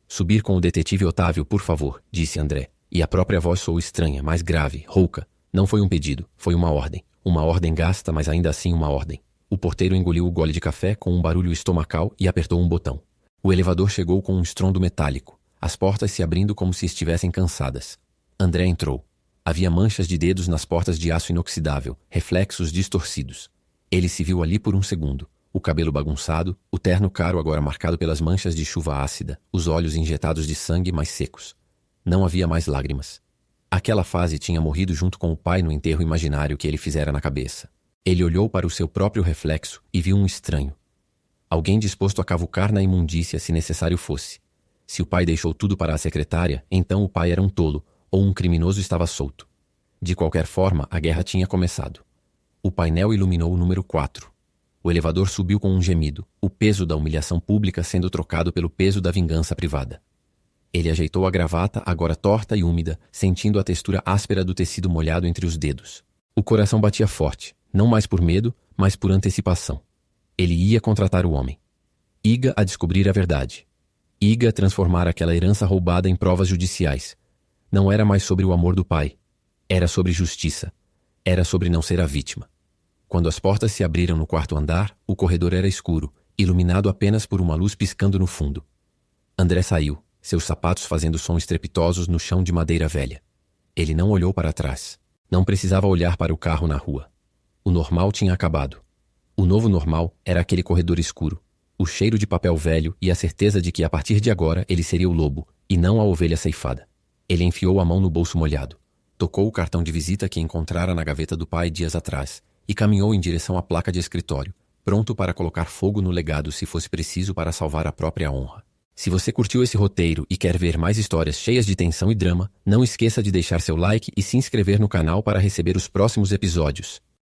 Subir com o detetive Otávio, por favor, disse André, e a própria voz soou estranha, mais grave, rouca. Não foi um pedido, foi uma ordem. Uma ordem gasta, mas ainda assim uma ordem. O porteiro engoliu o gole de café com um barulho estomacal e apertou um botão. O elevador chegou com um estrondo metálico, as portas se abrindo como se estivessem cansadas. André entrou. Havia manchas de dedos nas portas de aço inoxidável, reflexos distorcidos. Ele se viu ali por um segundo. O cabelo bagunçado, o terno caro agora marcado pelas manchas de chuva ácida, os olhos injetados de sangue mais secos. Não havia mais lágrimas. Aquela fase tinha morrido junto com o pai no enterro imaginário que ele fizera na cabeça. Ele olhou para o seu próprio reflexo e viu um estranho. Alguém disposto a cavucar na imundícia se necessário fosse. Se o pai deixou tudo para a secretária, então o pai era um tolo, ou um criminoso estava solto. De qualquer forma, a guerra tinha começado. O painel iluminou o número 4. O elevador subiu com um gemido, o peso da humilhação pública sendo trocado pelo peso da vingança privada. Ele ajeitou a gravata, agora torta e úmida, sentindo a textura áspera do tecido molhado entre os dedos. O coração batia forte, não mais por medo, mas por antecipação. Ele ia contratar o homem. Iga a descobrir a verdade. Iga a transformar aquela herança roubada em provas judiciais. Não era mais sobre o amor do pai. Era sobre justiça. Era sobre não ser a vítima. Quando as portas se abriram no quarto andar, o corredor era escuro, iluminado apenas por uma luz piscando no fundo. André saiu, seus sapatos fazendo sons estrepitosos no chão de madeira velha. Ele não olhou para trás. Não precisava olhar para o carro na rua. O normal tinha acabado. O novo normal era aquele corredor escuro, o cheiro de papel velho e a certeza de que a partir de agora ele seria o lobo, e não a ovelha ceifada. Ele enfiou a mão no bolso molhado, tocou o cartão de visita que encontrara na gaveta do pai dias atrás, e caminhou em direção à placa de escritório, pronto para colocar fogo no legado se fosse preciso para salvar a própria honra. Se você curtiu esse roteiro e quer ver mais histórias cheias de tensão e drama, não esqueça de deixar seu like e se inscrever no canal para receber os próximos episódios.